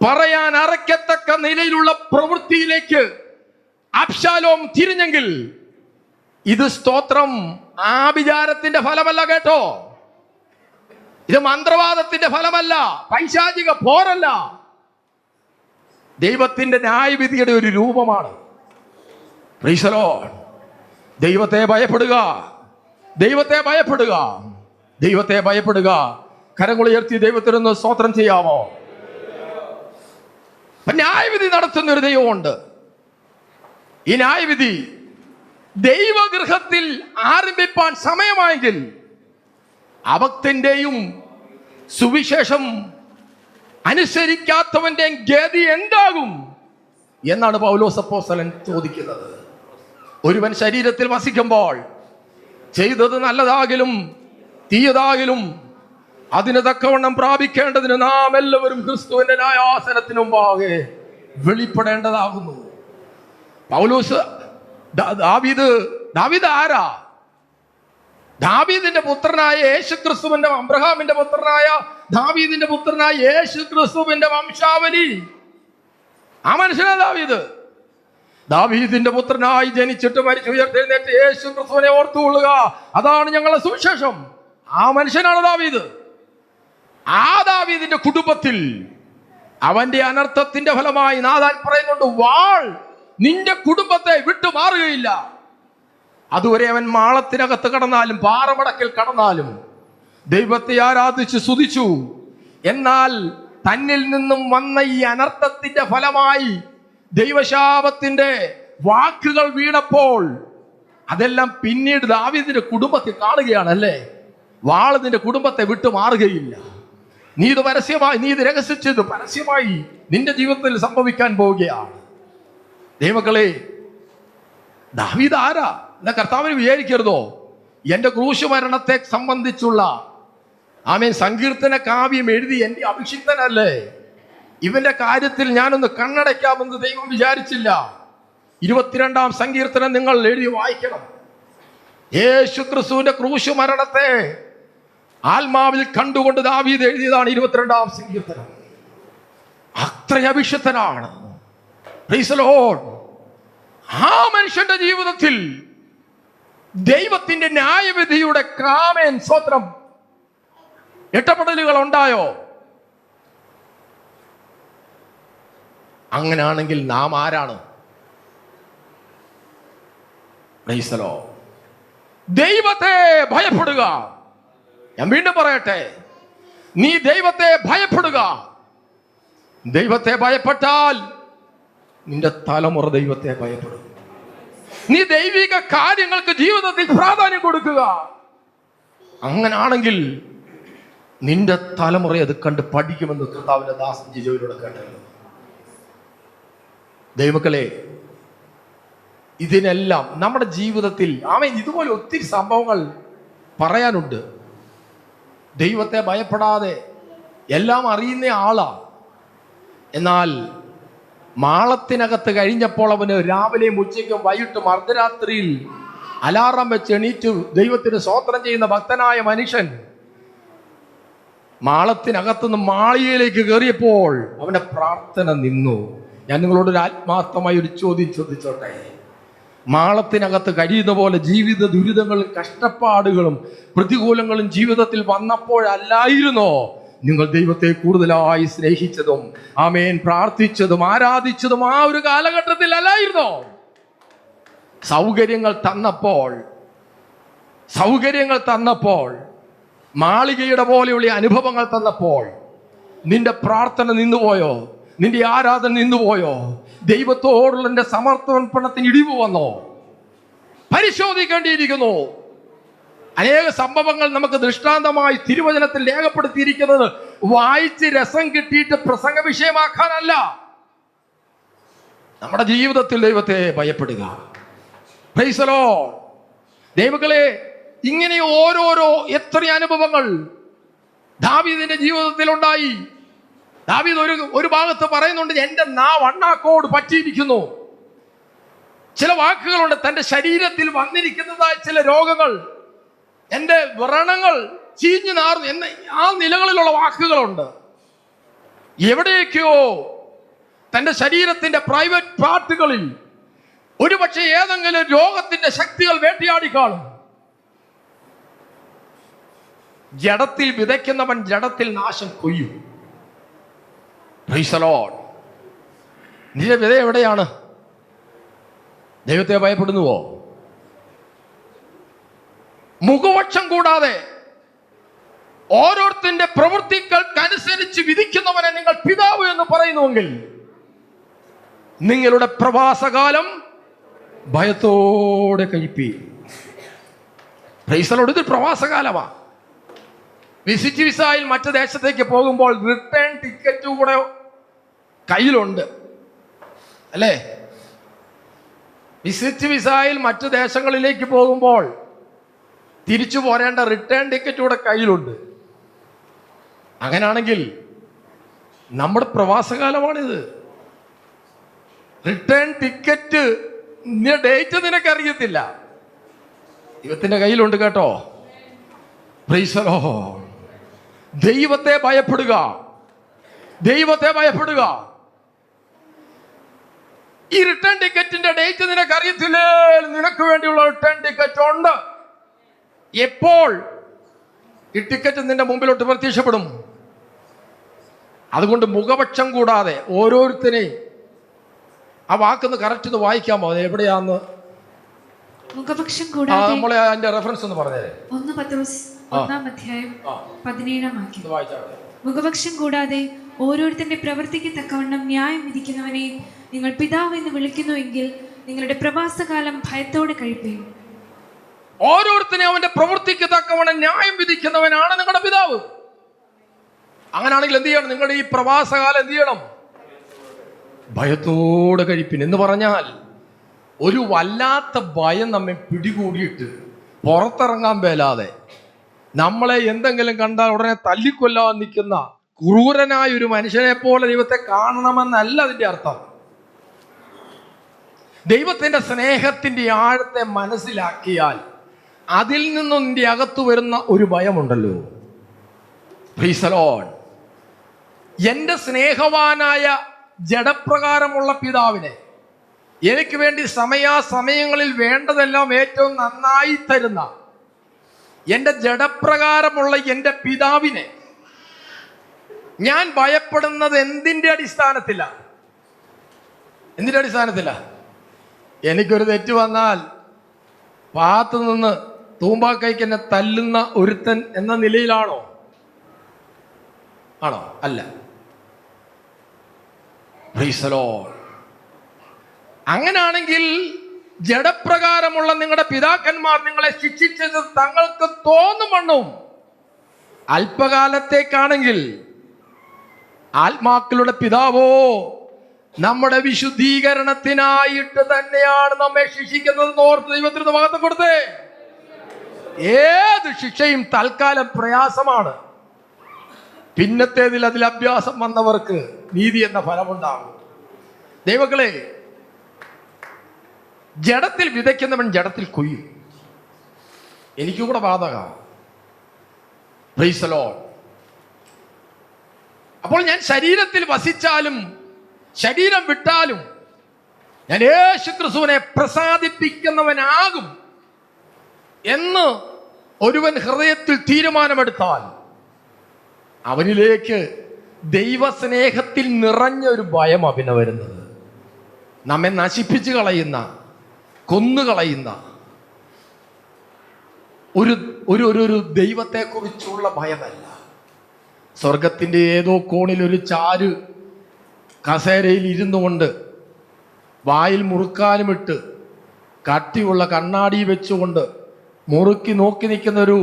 പറയാൻ അറയ്ക്കത്തക്ക നിലയിലുള്ള പ്രവൃത്തിയിലേക്ക് അബ്ശാലോം തിരിഞ്ഞെങ്കിൽ ഇത് സ്തോത്രം ആഭിചാരത്തിന്റെ ഫലമല്ല കേട്ടോ. ഇത് മന്ത്രവാദത്തിന്റെ ഫലമല്ല, പൈശാചിക പോരല്ല, ദൈവത്തിന്റെ ന്യായവിധിയുടെ ഒരു രൂപമാണ്. Price the Lord. ദൈവത്തെ ഭയപ്പെടുക, ദൈവത്തെ ഭയപ്പെടുക, ദൈവത്തെ ഭയപ്പെടുക. കരങ്ങൾ ഉയർത്തി ദൈവത്തിനൊന്ന് സ്തോത്രം ചെയ്യാമോ? ന്യായവിധി നടത്തുന്ന ഒരു ദൈവമുണ്ട്. ഈ ന്യായവിധി ദൈവഗൃഹത്തിൽ ആരംഭിപ്പാൻ സമയമായെങ്കിൽ അഭക്തന്റെയും സുവിശേഷം അനുസരിക്കാത്തവന്റെ ഗതി എന്താകും എന്നാണ് പൗലോസ് അപ്പോസ്തലൻ ചോദിക്കുന്നത്. ഒരുവൻ ശരീരത്തിൽ വസിക്കുമ്പോൾ ചെയ്തത് നല്ലതാകിലും തീയതാകിലും അതിന് തക്കവണ്ണം പ്രാപിക്കേണ്ടതിന് നാം എല്ലാവരും ക്രിസ്തുവിന്റെ ന്യായാസനത്തിന് മുമ്പാകെ വെളിപ്പെടേണ്ടതാകുന്നു. പൗലോസ് ദാവീദ് ആരാ? ദാവീദിന്റെ പുത്രനായ യേശു ക്രിസ്തുവിന്റെ, അബ്രഹാമിന്റെ പുത്രനായ ദാവീദിന്റെ പുത്രനായ യേശു ക്രിസ്തുവിന്റെ വംശാവലി. ആ മനുഷ്യനാ ദാവീദ്. ദാവീദിന്റെ പുത്രനായി ജനിച്ചിട്ട് മരിച്ചു ഉയർത്തെഴുന്നേറ്റ് യേശു ക്രിസ്തുവിനെ ഓർത്തുകൊള്ളുക, അതാണ് ഞങ്ങളുടെ സുവിശേഷം. ആ മനുഷ്യനാണ് ദാവീദ്. ആ ദാവീദിന്റെ കുടുംബത്തിൽ അവന്റെ അനർത്ഥത്തിന്റെ ഫലമായി നാഥാൻ പറയുന്നുണ്ട്, വാൾ നിന്റെ കുടുംബത്തെ വിട്ടുമാറുകയില്ല. അതുവരെ അവൻ മാളത്തിനകത്ത് കടന്നാലും പാറമടക്കിൽ കടന്നാലും ദൈവത്തെ ആരാധിച്ച് സ്തുതിച്ചു. എന്നാൽ തന്നിൽ നിന്നും വന്ന ഈ അനർത്ഥത്തിന്റെ ഫലമായി ദൈവശാപത്തിന്റെ വാക്കുകൾ വീണപ്പോൾ അതെല്ലാം പിന്നീട് ദാവീദിന്റെ കുടുംബത്തിൽ കാണുകയാണ്. അല്ലേ, വാള് നിന്റെ കുടുംബത്തെ വിട്ടു മാറുകയില്ല. നീ ഇത് പരസ്യമായി, നീ ഇത് രഹസ്യച്ചത് പരസ്യമായി നിന്റെ ജീവിതത്തിൽ സംഭവിക്കാൻ പോവുകയാണ്. ദൈവമക്കളെ, ദാവീദ് ആരാ എന്ന കർത്താവിന് വിചാരിക്കരുതോ? എന്റെ ക്രൂശ് മരണത്തെ സംബന്ധിച്ചുള്ള സങ്കീർത്തന കാവ്യം എഴുതി എന്റെ അഭിഷിക്തനല്ലേ. ഇവന്റെ കാര്യത്തിൽ ഞാനൊന്ന് കണ്ണടയ്ക്കാമെന്ന് ദൈവം വിചാരിച്ചില്ല. 22-ാം സങ്കീർത്തനം നിങ്ങൾ എഴുതി വായിക്കണം. യേശു ക്രിസ്തുവിന്റെ ക്രൂശ് മരണത്തെ ആത്മാവിൽ കണ്ടുകൊണ്ട് ദാവീദ് എഴുതിയതാണ് 22-ാം സങ്കീർത്തനം. അത്ര അഭിഷിക്തനാണ്. Price the Lord. ആ മനുഷ്യന്റെ ജീവിതത്തിൽ ദൈവത്തിന്റെ ന്യായവിധിയുടെ കാമേൻ സ്വത്രം ഇടപെടലുകൾ ഉണ്ടായോ? അങ്ങനെയാണെങ്കിൽ നാം ആരാണ്? Price the Lord. ദൈവത്തെ ഭയപ്പെടുക. ഞാൻ വീണ്ടും പറയട്ടെ, നീ ദൈവത്തെ ഭയപ്പെടുക. ദൈവത്തെ ഭയപ്പെട്ടാൽ നിന്റെ തലമുറ ദൈവത്തെ ഭയപ്പെടും. നീ ദൈവിക കാര്യങ്ങൾക്ക് ജീവിതത്തിൽ പ്രാധാന്യം കൊടുക്കുക. അങ്ങനാണെങ്കിൽ നിന്റെ തലമുറ അത് കണ്ട് പഠിക്കുമെന്ന് കർത്താവിന്റെ ദാസൻ ജിജോയിലൂടെ കേട്ടല്ലോ. ദൈവമക്കളെ, ഇതിനെല്ലാം നമ്മുടെ ജീവിതത്തിൽ ഇതുപോലെ ഒത്തിരി സംഭവങ്ങൾ പറയാനുണ്ട്. ദൈവത്തെ ഭയപ്പെടാതെ എല്ലാം അറിയുന്ന ആളാ. എന്നാൽ മാളത്തിനകത്ത് കഴിഞ്ഞപ്പോൾ അവന് രാവിലെയും ഉച്ചയ്ക്കും വൈകിട്ടും അർദ്ധരാത്രിയിൽ അലാറം വെച്ച് എണീറ്റ് ദൈവത്തിന് സ്തോത്രം ചെയ്യുന്ന ഭക്തനായ മനുഷ്യൻ മാളത്തിനകത്തുനിന്ന് മാളികയിലേക്ക് കയറിയപ്പോൾ അവന്റെ പ്രാർത്ഥന നിന്നു. ഞാൻ നിങ്ങളോടൊരു ആത്മാർത്ഥമായ ഒരു ചോദ്യം ചോദിച്ചോട്ടെ. മാളത്തിനകത്ത് കഴിയുന്ന പോലെ ജീവിത ദുരിതങ്ങളും കഷ്ടപ്പാടുകളും പ്രതികൂലങ്ങളും ജീവിതത്തിൽ വന്നപ്പോഴല്ലായിരുന്നോ നിങ്ങൾ ദൈവത്തെ കൂടുതലായി സ്നേഹിച്ചതും പ്രാർത്ഥിച്ചതും ആരാധിച്ചതും ആ ഒരു കാലഘട്ടത്തിൽ അല്ലായിരുന്നോ? സൗകര്യങ്ങൾ തന്നപ്പോൾ മാളികയുടെ പോലെയുള്ള അനുഭവങ്ങൾ തന്നപ്പോൾ നിന്റെ പ്രാർത്ഥന നിന്നുപോയോ? നിന്റെ ആരാധന നിന്നുപോയോ? ദൈവത്തോടുള്ള നിന്റെ സമർപ്പണത്തിന് ഇടിവ് വന്നോ? പരിശോധിക്കേണ്ടിയിരിക്കുന്നു. അനേക സംഭവങ്ങൾ നമുക്ക് ദൃഷ്ടാന്തമായി തിരുവചനത്തിൽ രേഖപ്പെടുത്തിയിരിക്കുന്നത് വായിച്ച് രസം കിട്ടിയിട്ട് പ്രസംഗ വിഷയമാക്കാനല്ല. നമ്മുടെ ജീവിതത്തിൽ ദൈവത്തെ ഭയപ്പെടുക. Price the Lord. ദൈവമക്കളെ, ഇങ്ങനെ ഓരോരോ എത്ര അനുഭവങ്ങൾ ദാവീദിന്റെ ജീവിതത്തിൽ ഉണ്ടായി. ദാവീദ് ഒരു ഭാഗത്ത് പറയുന്നുണ്ട്, എന്റെ നാവ് അണ്ണാക്കോട് പറ്റിയിരിക്കുന്നു. ചില വാക്കുകളുണ്ട്, തന്റെ ശരീരത്തിൽ വന്നിരിക്കുന്നതായ ചില രോഗങ്ങൾ, എന്റെ വ്രണങ്ങൾ ചീഞ്ഞു നാറുന്നു എന്ന ആ നിലകളിലുള്ള വാക്കുകളുണ്ട്. എവിടെയൊക്കെയോ തന്റെ ശരീരത്തിന്റെ പ്രൈവറ്റ് പാർട്ടുകളിൽ ഒരുപക്ഷെ ഏതെങ്കിലും രോഗത്തിന്റെ ശക്തികൾ വേട്ടയാടി കാണും. ജഡത്തിൽ വിതയ്ക്കുന്നവൻ ജഡത്തിൽ നാശം കൊയ്യും. Praise the Lord. നിന്റെ വിത എവിടെയാണ്? ദൈവത്തെ ഭയപ്പെടുന്നുവോ? മുഖപക്ഷം കൂടാതെ ഓരോരുത്തരുടെ പ്രവൃത്തികൾക്കനുസരിച്ച് വിധിക്കുന്നവനെ നിങ്ങൾ പിതാവ് എന്ന് പറയുന്നുവെങ്കിൽ നിങ്ങളുടെ പ്രവാസകാലം ഭയത്തോടെ കഴിപ്പീൻ. Price the Lord. ഇത് പ്രവാസകാലമാ. വിസിറ്റ് വിസയിൽ മറ്റു ദേശത്തേക്ക് പോകുമ്പോൾ റിട്ടേൺ ടിക്കറ്റ് കൂടെ കയ്യിലുണ്ട്, അല്ലേ? വിസിറ്റ് വിസയിൽ മറ്റു ദേശങ്ങളിലേക്ക് പോകുമ്പോൾ തിരിച്ചു പോരേണ്ട റിട്ടേൺ ടിക്കറ്റ് കൂടെ കയ്യിലുണ്ട്. അങ്ങനെയാണെങ്കിൽ നമ്മുടെ പ്രവാസകാലമാണിത്. റിട്ടേൺ ടിക്കറ്റ് ഡേറ്റ് നിനക്കറിയത്തില്ല, ദൈവത്തിന്റെ കയ്യിലുണ്ട് കേട്ടോ. Price the Lord. ദൈവത്തെ ഭയപ്പെടുക. ദൈവത്തെ ഭയപ്പെടുക. ഈ റിട്ടേൺ ടിക്കറ്റിന്റെ ഡേറ്റ് നിനക്കറിയത്തില്ലേ? നിനക്ക് വേണ്ടിയുള്ള റിട്ടേൺ ടിക്കറ്റ് ഉണ്ട്. എപ്പോൾ ഈ ടിക്കറ്റ് നിന്റെ മുമ്പിലോട്ട് പ്രത്യക്ഷപ്പെടും? അതുകൊണ്ട് മുഖപക്ഷം കൂടാതെ ഓരോരുത്തരെയും ആ വാക്കൊന്ന് കറക്റ്റ് ഒന്ന് വായിക്കാമോ? എവിടെയാന്ന് മുഖപക്ഷം കൂടാതെ നമ്മളെ അതിന്റെ റെഫറൻസ് ഒന്ന് പറഞ്ഞേ. 1 പത്രോസ് 1-ാം അധ്യായം 17-ാം വാക്യം. മുഖപക്ഷം കൂടാതെ ഓരോരുത്തരുടെ പ്രവൃത്തിക്ക് തക്കവണ്ണം ന്യായം വിധിക്കുന്നവനെ നിങ്ങൾ പിതാവ് എന്ന് വിളിക്കുന്നുവെങ്കിൽ നിങ്ങളുടെ പ്രവാസകാലം ഭയത്തോടെ കഴിപ്പീൻ. ഓരോരുത്തരും അവന്റെ പ്രവൃത്തിക്ക് തക്കവണ്ണം ന്യായം വിധിക്കുന്നവനാണ് നിങ്ങളുടെ പിതാവ്. അങ്ങനെയാണെങ്കിൽ എന്ത് ചെയ്യണം? നിങ്ങളുടെ ഈ പ്രവാസകാലം എന്ത് ചെയ്യണം? ഭയത്തോടെ കഴിപ്പിൻ. എന്ന് പറഞ്ഞാൽ ഒരു വല്ലാത്ത ഭയം നമ്മെ പിടികൂടിയിട്ട് പുറത്തിറങ്ങാൻ മേലാതെ നമ്മളെ എന്തെങ്കിലും കണ്ടാൽ ഉടനെ തല്ലിക്കൊല്ലാൻ നിൽക്കുന്ന ക്രൂരനായ ഒരു മനുഷ്യനെ പോലെ ദൈവത്തെ കാണണമെന്നല്ല അതിന്റെ അർത്ഥം. ദൈവത്തിന്റെ സ്നേഹത്തിന്റെ ആഴത്തെ മനസ്സിലാക്കിയാൽ അതിൽ നിന്നും നിന്റെ അകത്ത് വരുന്ന ഒരു ഭയമുണ്ടല്ലോ. Price the Lord. എന്റെ സ്നേഹവാനായ ജഡപ്രകാരമുള്ള പിതാവിനെ എനിക്ക് വേണ്ടി സമയാസമയങ്ങളിൽ വേണ്ടതെല്ലാം ഏറ്റവും നന്നായി തരുന്ന എൻ്റെ ജഡപ്രകാരമുള്ള എൻ്റെ പിതാവിനെ ഞാൻ ഭയപ്പെടുന്നത് എന്തിൻ്റെ അടിസ്ഥാനത്തിലാണ്? എന്തിൻ്റെ അടിസ്ഥാനത്തിലാണ്? എനിക്കൊരു തെറ്റ് വന്നാൽ പാത്തു നിന്ന് തൂമ്പാക്കൈക്ക് എന്നെ തല്ലുന്ന ഒരുത്തൻ എന്ന നിലയിലാണോ? ആണോ? അല്ല. Praise the Lord. അങ്ങനാണെങ്കിൽ ജഡപ്രകാരമുള്ള നിങ്ങളുടെ പിതാക്കന്മാർ നിങ്ങളെ ശിക്ഷിച്ചത് തങ്ങൾക്ക് തോന്നുമണ്ണും അല്പകാലത്തേക്കാണെങ്കിൽ ആത്മാക്കളുടെ പിതാവോ നമ്മുടെ വിശുദ്ധീകരണത്തിനായിട്ട് തന്നെയാണ് നമ്മെ ശിക്ഷിക്കുന്നത്. ഓർത്ത് ദൈവത്തിന് മഹത്വം കൊടുത്തേ. ഏത് ശിക്ഷയും തൽക്കാലം പ്രയാസമാണ്. പിന്നത്തേതിൽ അതിൽ അഭ്യാസം വന്നവർക്ക് നീതി എന്ന ഫലമുണ്ടാകും. ദൈവങ്ങളെ, ജഡത്തിൽ വിതയ്ക്കുന്നവൻ ജഡത്തിൽ കൊയ്യും. എനിക്കൂടെ ബാധകമാണ്. Price the Lord. അപ്പോൾ ഞാൻ ശരീരത്തിൽ വസിച്ചാലും ശരീരം വിട്ടാലും ഞാൻ യേശു ക്രിസ്തുവിനെ പ്രസാദിപ്പിക്കുന്നവനാകും എന്ന് ഒരുവൻ ഹൃദയത്തിൽ തീരുമാനമെടുത്താൽ അവനിലേക്ക് ദൈവസ്നേഹത്തിൽ നിറഞ്ഞ ഒരു ഭയം അവന് വരുന്നത്. നമ്മെ നശിപ്പിച്ചു കളയുന്ന, കൊന്നുകളയുന്ന ഒരു ഒരു ഒരു ദൈവത്തെക്കുറിച്ചുള്ള ഭയമല്ല. സ്വർഗത്തിൻ്റെ ഏതോ കോണിൽ ഒരു ചാരു കസേരയിൽ ഇരുന്നു കൊണ്ട് വായിൽ മുറുക്കാനുമിട്ട് കട്ടിയുള്ള കണ്ണാടി വെച്ചുകൊണ്ട് മുറുക്കി നോക്കി നിൽക്കുന്ന ഒരു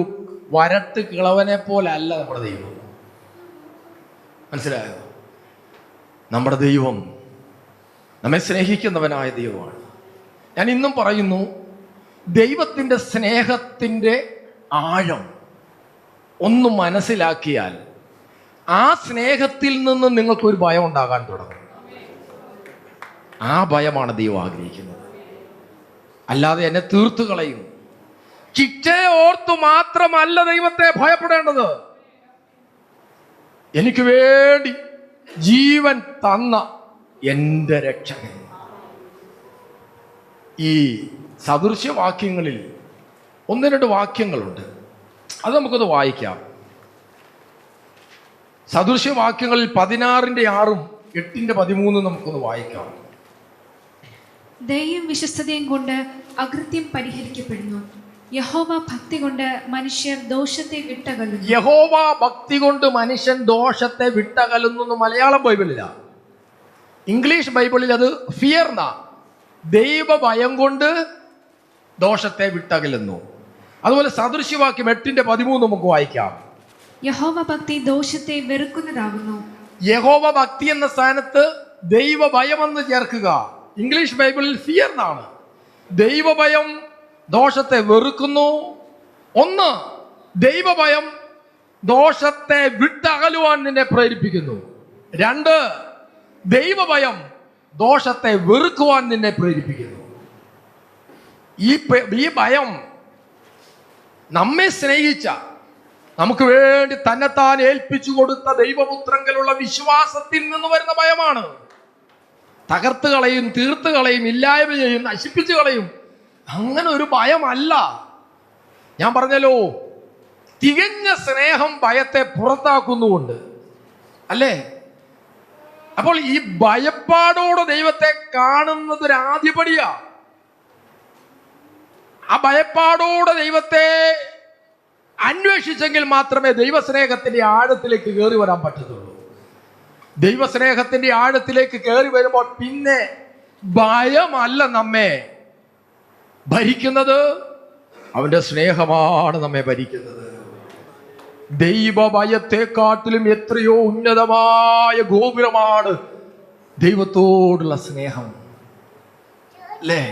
വരട്ട് കിളവനെ പോലെ അല്ല നമ്മുടെ ദൈവം. മനസ്സിലായോ? നമ്മുടെ ദൈവം നമ്മെ സ്നേഹിക്കുന്നവനായ ദൈവമാണ്. ഞാൻ ഇന്നും പറയുന്നു, ദൈവത്തിൻ്റെ സ്നേഹത്തിൻ്റെ ആഴം ഒന്ന് മനസ്സിലാക്കിയാൽ ആ സ്നേഹത്തിൽ നിന്ന് നിങ്ങൾക്കൊരു ഭയം ഉണ്ടാകാൻ തുടങ്ങും. ആ ഭയമാണ് ദൈവം ആഗ്രഹിക്കുന്നത്. അല്ലാതെ എന്നെ തീർത്തു കളയും, ശിക്ഷയെ ഓർത്തു മാത്രമല്ല ദൈവത്തെ ഭയപ്പെടേണ്ടത്. എനിക്ക് വേണ്ടി ജീവൻ തന്ന എൻ്റെ രക്ഷകൻ. ഈ സദൃശ്യവാക്യങ്ങളിൽ ഒന്ന് രണ്ട് വാക്യങ്ങളുണ്ട്, അത് നമുക്കൊന്ന് വായിക്കാം. സദൃശ്യവാക്യങ്ങളിൽ 16:6, 8:13 നമുക്കൊന്ന് വായിക്കാം. ദയയും വിശ്വസ്തതയും കൊണ്ട് അകൃത്യം പരിഹരിക്കപ്പെടുന്നു. യഹോവ ഭക്തി കൊണ്ട് മനുഷ്യർ ദോഷത്തെ വിട്ടകലുന്നു. യഹോവ ഭക്തി കൊണ്ട് മനുഷ്യൻ ദോഷത്തെ വിട്ടകലുന്നു. മലയാളം ബൈബിളില്ല, ഇംഗ്ലീഷ് ബൈബിളിൽ അത് ഫിയർ എന്നാ. ദൈവ ഭയം കൊണ്ട് ദോഷത്തെ വിട്ടകലുന്നു. അതുപോലെ സദൃശ്യവാക്യം 8:13 നമുക്ക് വായിക്കാം. യഹോവ ഭക്തി ദോഷത്തെ വെറുക്കുന്നതാകുന്നു. യഹോവ ഭക്തി എന്ന സ്ഥാനത്ത് ദൈവ ഭയമെന്ന് ചേർക്കുക. ഇംഗ്ലീഷ് ബൈബിളിൽ ഫിയർ എന്നാണ്. ദൈവഭയം ദോഷത്തെ വെറുക്കുന്നു. ഒന്ന്, ദൈവഭയം ദോഷത്തെ വിട്ടകലുവാൻ നിന്നെ പ്രേരിപ്പിക്കുന്നു. രണ്ട്, ദൈവഭയം ദോഷത്തെ വെറുക്കുവാൻ നിന്നെ പ്രേരിപ്പിക്കുന്നു. ഈ ഭയം നമ്മെ സ്നേഹിച്ച, നമുക്ക് വേണ്ടി തന്നെത്താൻ ഏൽപ്പിച്ചു കൊടുത്ത ദൈവപുത്രങ്കലുള്ള വിശ്വാസത്തിൽ നിന്ന് വരുന്ന ഭയമാണ്. തകർത്ത് കളയും, തീർത്ത് കളയും, ഇല്ലായ്മ ചെയ്യും, നശിപ്പിച്ചു കളയും. അങ്ങനെ ഒരു ഭയമല്ല. ഞാൻ പറഞ്ഞല്ലോ, തികഞ്ഞ സ്നേഹം ഭയത്തെ പുറത്താക്കുന്നുണ്ട്, അല്ലേ? അപ്പോൾ ഈ ഭയപ്പാടോടെ ദൈവത്തെ കാണുന്നത് ഒരു ആദ്യപടിയാ. ആ ഭയപ്പാടോടെ ദൈവത്തെ അന്വേഷിച്ചെങ്കിൽ മാത്രമേ ദൈവസ്നേഹത്തിന്റെ ആഴത്തിലേക്ക് കയറി വരാൻ പറ്റത്തുള്ളൂ. ദൈവസ്നേഹത്തിന്റെ ആഴത്തിലേക്ക് കയറി വരുമ്പോൾ പിന്നെ ഭയമല്ല നമ്മെ ഭരിക്കുന്നത്, അവന്റെ സ്നേഹമാണ് നമ്മെ ഭരിക്കുന്നത്. ദൈവഭയത്തെക്കാട്ടിലും എത്രയോ ഉന്നതമായ ഗോപുരമാണ് ദൈവത്തോടുള്ള സ്നേഹം, അല്ലേ?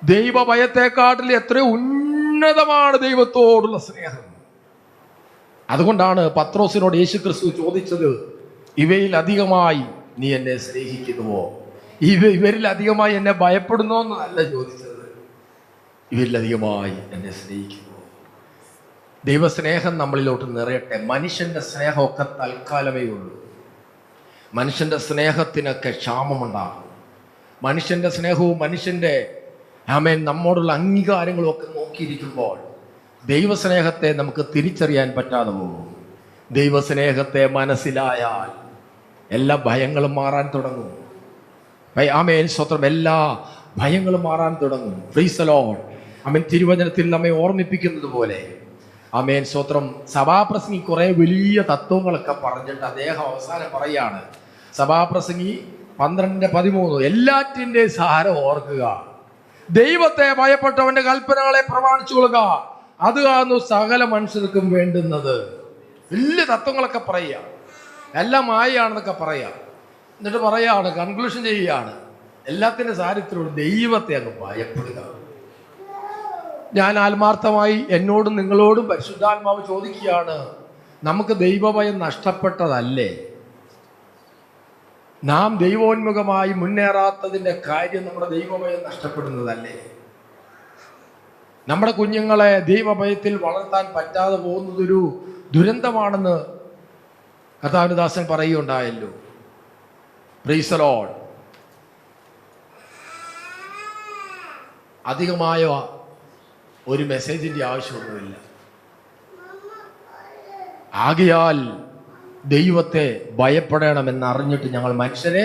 ദൈവഭയത്തെക്കാട്ടിലും എത്രയോ ഉന്നതമാണ് ദൈവത്തോടുള്ള സ്നേഹം. അതുകൊണ്ടാണ് പത്രോസിനോട് യേശുക്രിസ്തു ചോദിച്ചത്, ഇവയിൽ അധികമായി നീ എന്നെ സ്നേഹിക്കുന്നുവോ? ഇവരിൽ അധികമായി എന്നെ ഭയപ്പെടുന്നോ എന്നല്ല ചോദിച്ചത്, ഇവരിൽ അധികമായി എന്നെ സ്നേഹിക്കുന്നുവോ? ദൈവസ്നേഹം നമ്മളിലോട്ട് നിറയട്ടെ. മനുഷ്യന്റെ സ്നേഹമൊക്കെ തൽക്കാലമേ ഉള്ളൂ. മനുഷ്യന്റെ സ്നേഹത്തിനൊക്കെ ക്ഷാമമുണ്ടാകും. മനുഷ്യന്റെ സ്നേഹവും മനുഷ്യന്റെ നമ്മോടുള്ള അംഗീകാരങ്ങളും ഒക്കെ നോക്കിയിരിക്കുമ്പോൾ ദൈവസ്നേഹത്തെ നമുക്ക് തിരിച്ചറിയാൻ പറ്റാതെ പോകും. ദൈവസ്നേഹത്തെ മനസ്സിലായാൽ എല്ലാ ഭയങ്ങളും മാറാൻ തുടങ്ങും. ആമേൻ, സ്തോത്രം. എല്ലാ ഭയങ്ങളും മാറാൻ തുടങ്ങും. Praise the Lord. ആമേൻ. തിരുവചനത്തിൽ നമ്മെ ഓർമ്മിപ്പിക്കുന്നത് പോലെ, ആമേൻ, സ്തോത്രം, സഭാപ്രസംഗി കുറെ വലിയ തത്വങ്ങളൊക്കെ പറഞ്ഞിട്ട് അദ്ദേഹം അവസാനം പറയാണ്, സഭാപ്രസംഗി 12:13, എല്ലാറ്റിൻ്റെ സാരം ഓർക്കുക, ദൈവത്തെ ഭയപ്പെട്ടവന്റെ കൽപ്പനകളെ പ്രമാണിച്ചു കൊള്ളുക, അതാകുന്നു സകല മനുഷ്യർക്കും വേണ്ടുന്നത്. വലിയ തത്വങ്ങളൊക്കെ പറയുക, എല്ലാം മായയാണെന്നൊക്കെ പറയുക. എന്നിട്ട് പറയാണ്, കൺക്ലൂഷൻ ചെയ്യുകയാണ്, എല്ലാത്തിൻ്റെ സാരത്തിലൂടെ ദൈവത്തെ അങ്ങ് ഭയപ്പെടുക. ഞാൻ ആത്മാർത്ഥമായി എന്നോടും നിങ്ങളോടും പരിശുദ്ധാത്മാവ് ചോദിക്കുകയാണ്, നമുക്ക് ദൈവഭയം നഷ്ടപ്പെട്ടതല്ലേ? നാം ദൈവോന്മുഖമായി മുന്നേറാത്തതിൻ്റെ കാര്യം നമ്മുടെ ദൈവഭയം നഷ്ടപ്പെടുന്നതല്ലേ? നമ്മുടെ കുഞ്ഞുങ്ങളെ ദൈവഭയത്തിൽ വളർത്താൻ പറ്റാതെ പോകുന്നതൊരു ദുരന്തമാണെന്ന് കർത്താവിനുദാസൻ പറയുകയുണ്ടായല്ലോ. Praise the Lord. അധികമായ ഒരു മെസ്സേജിൻ്റെ ആവശ്യമൊന്നുമില്ല. ആകയാൽ ദൈവത്തെ ഭയപ്പെടണമെന്നറിഞ്ഞിട്ട് ഞങ്ങൾ മനുഷ്യരെ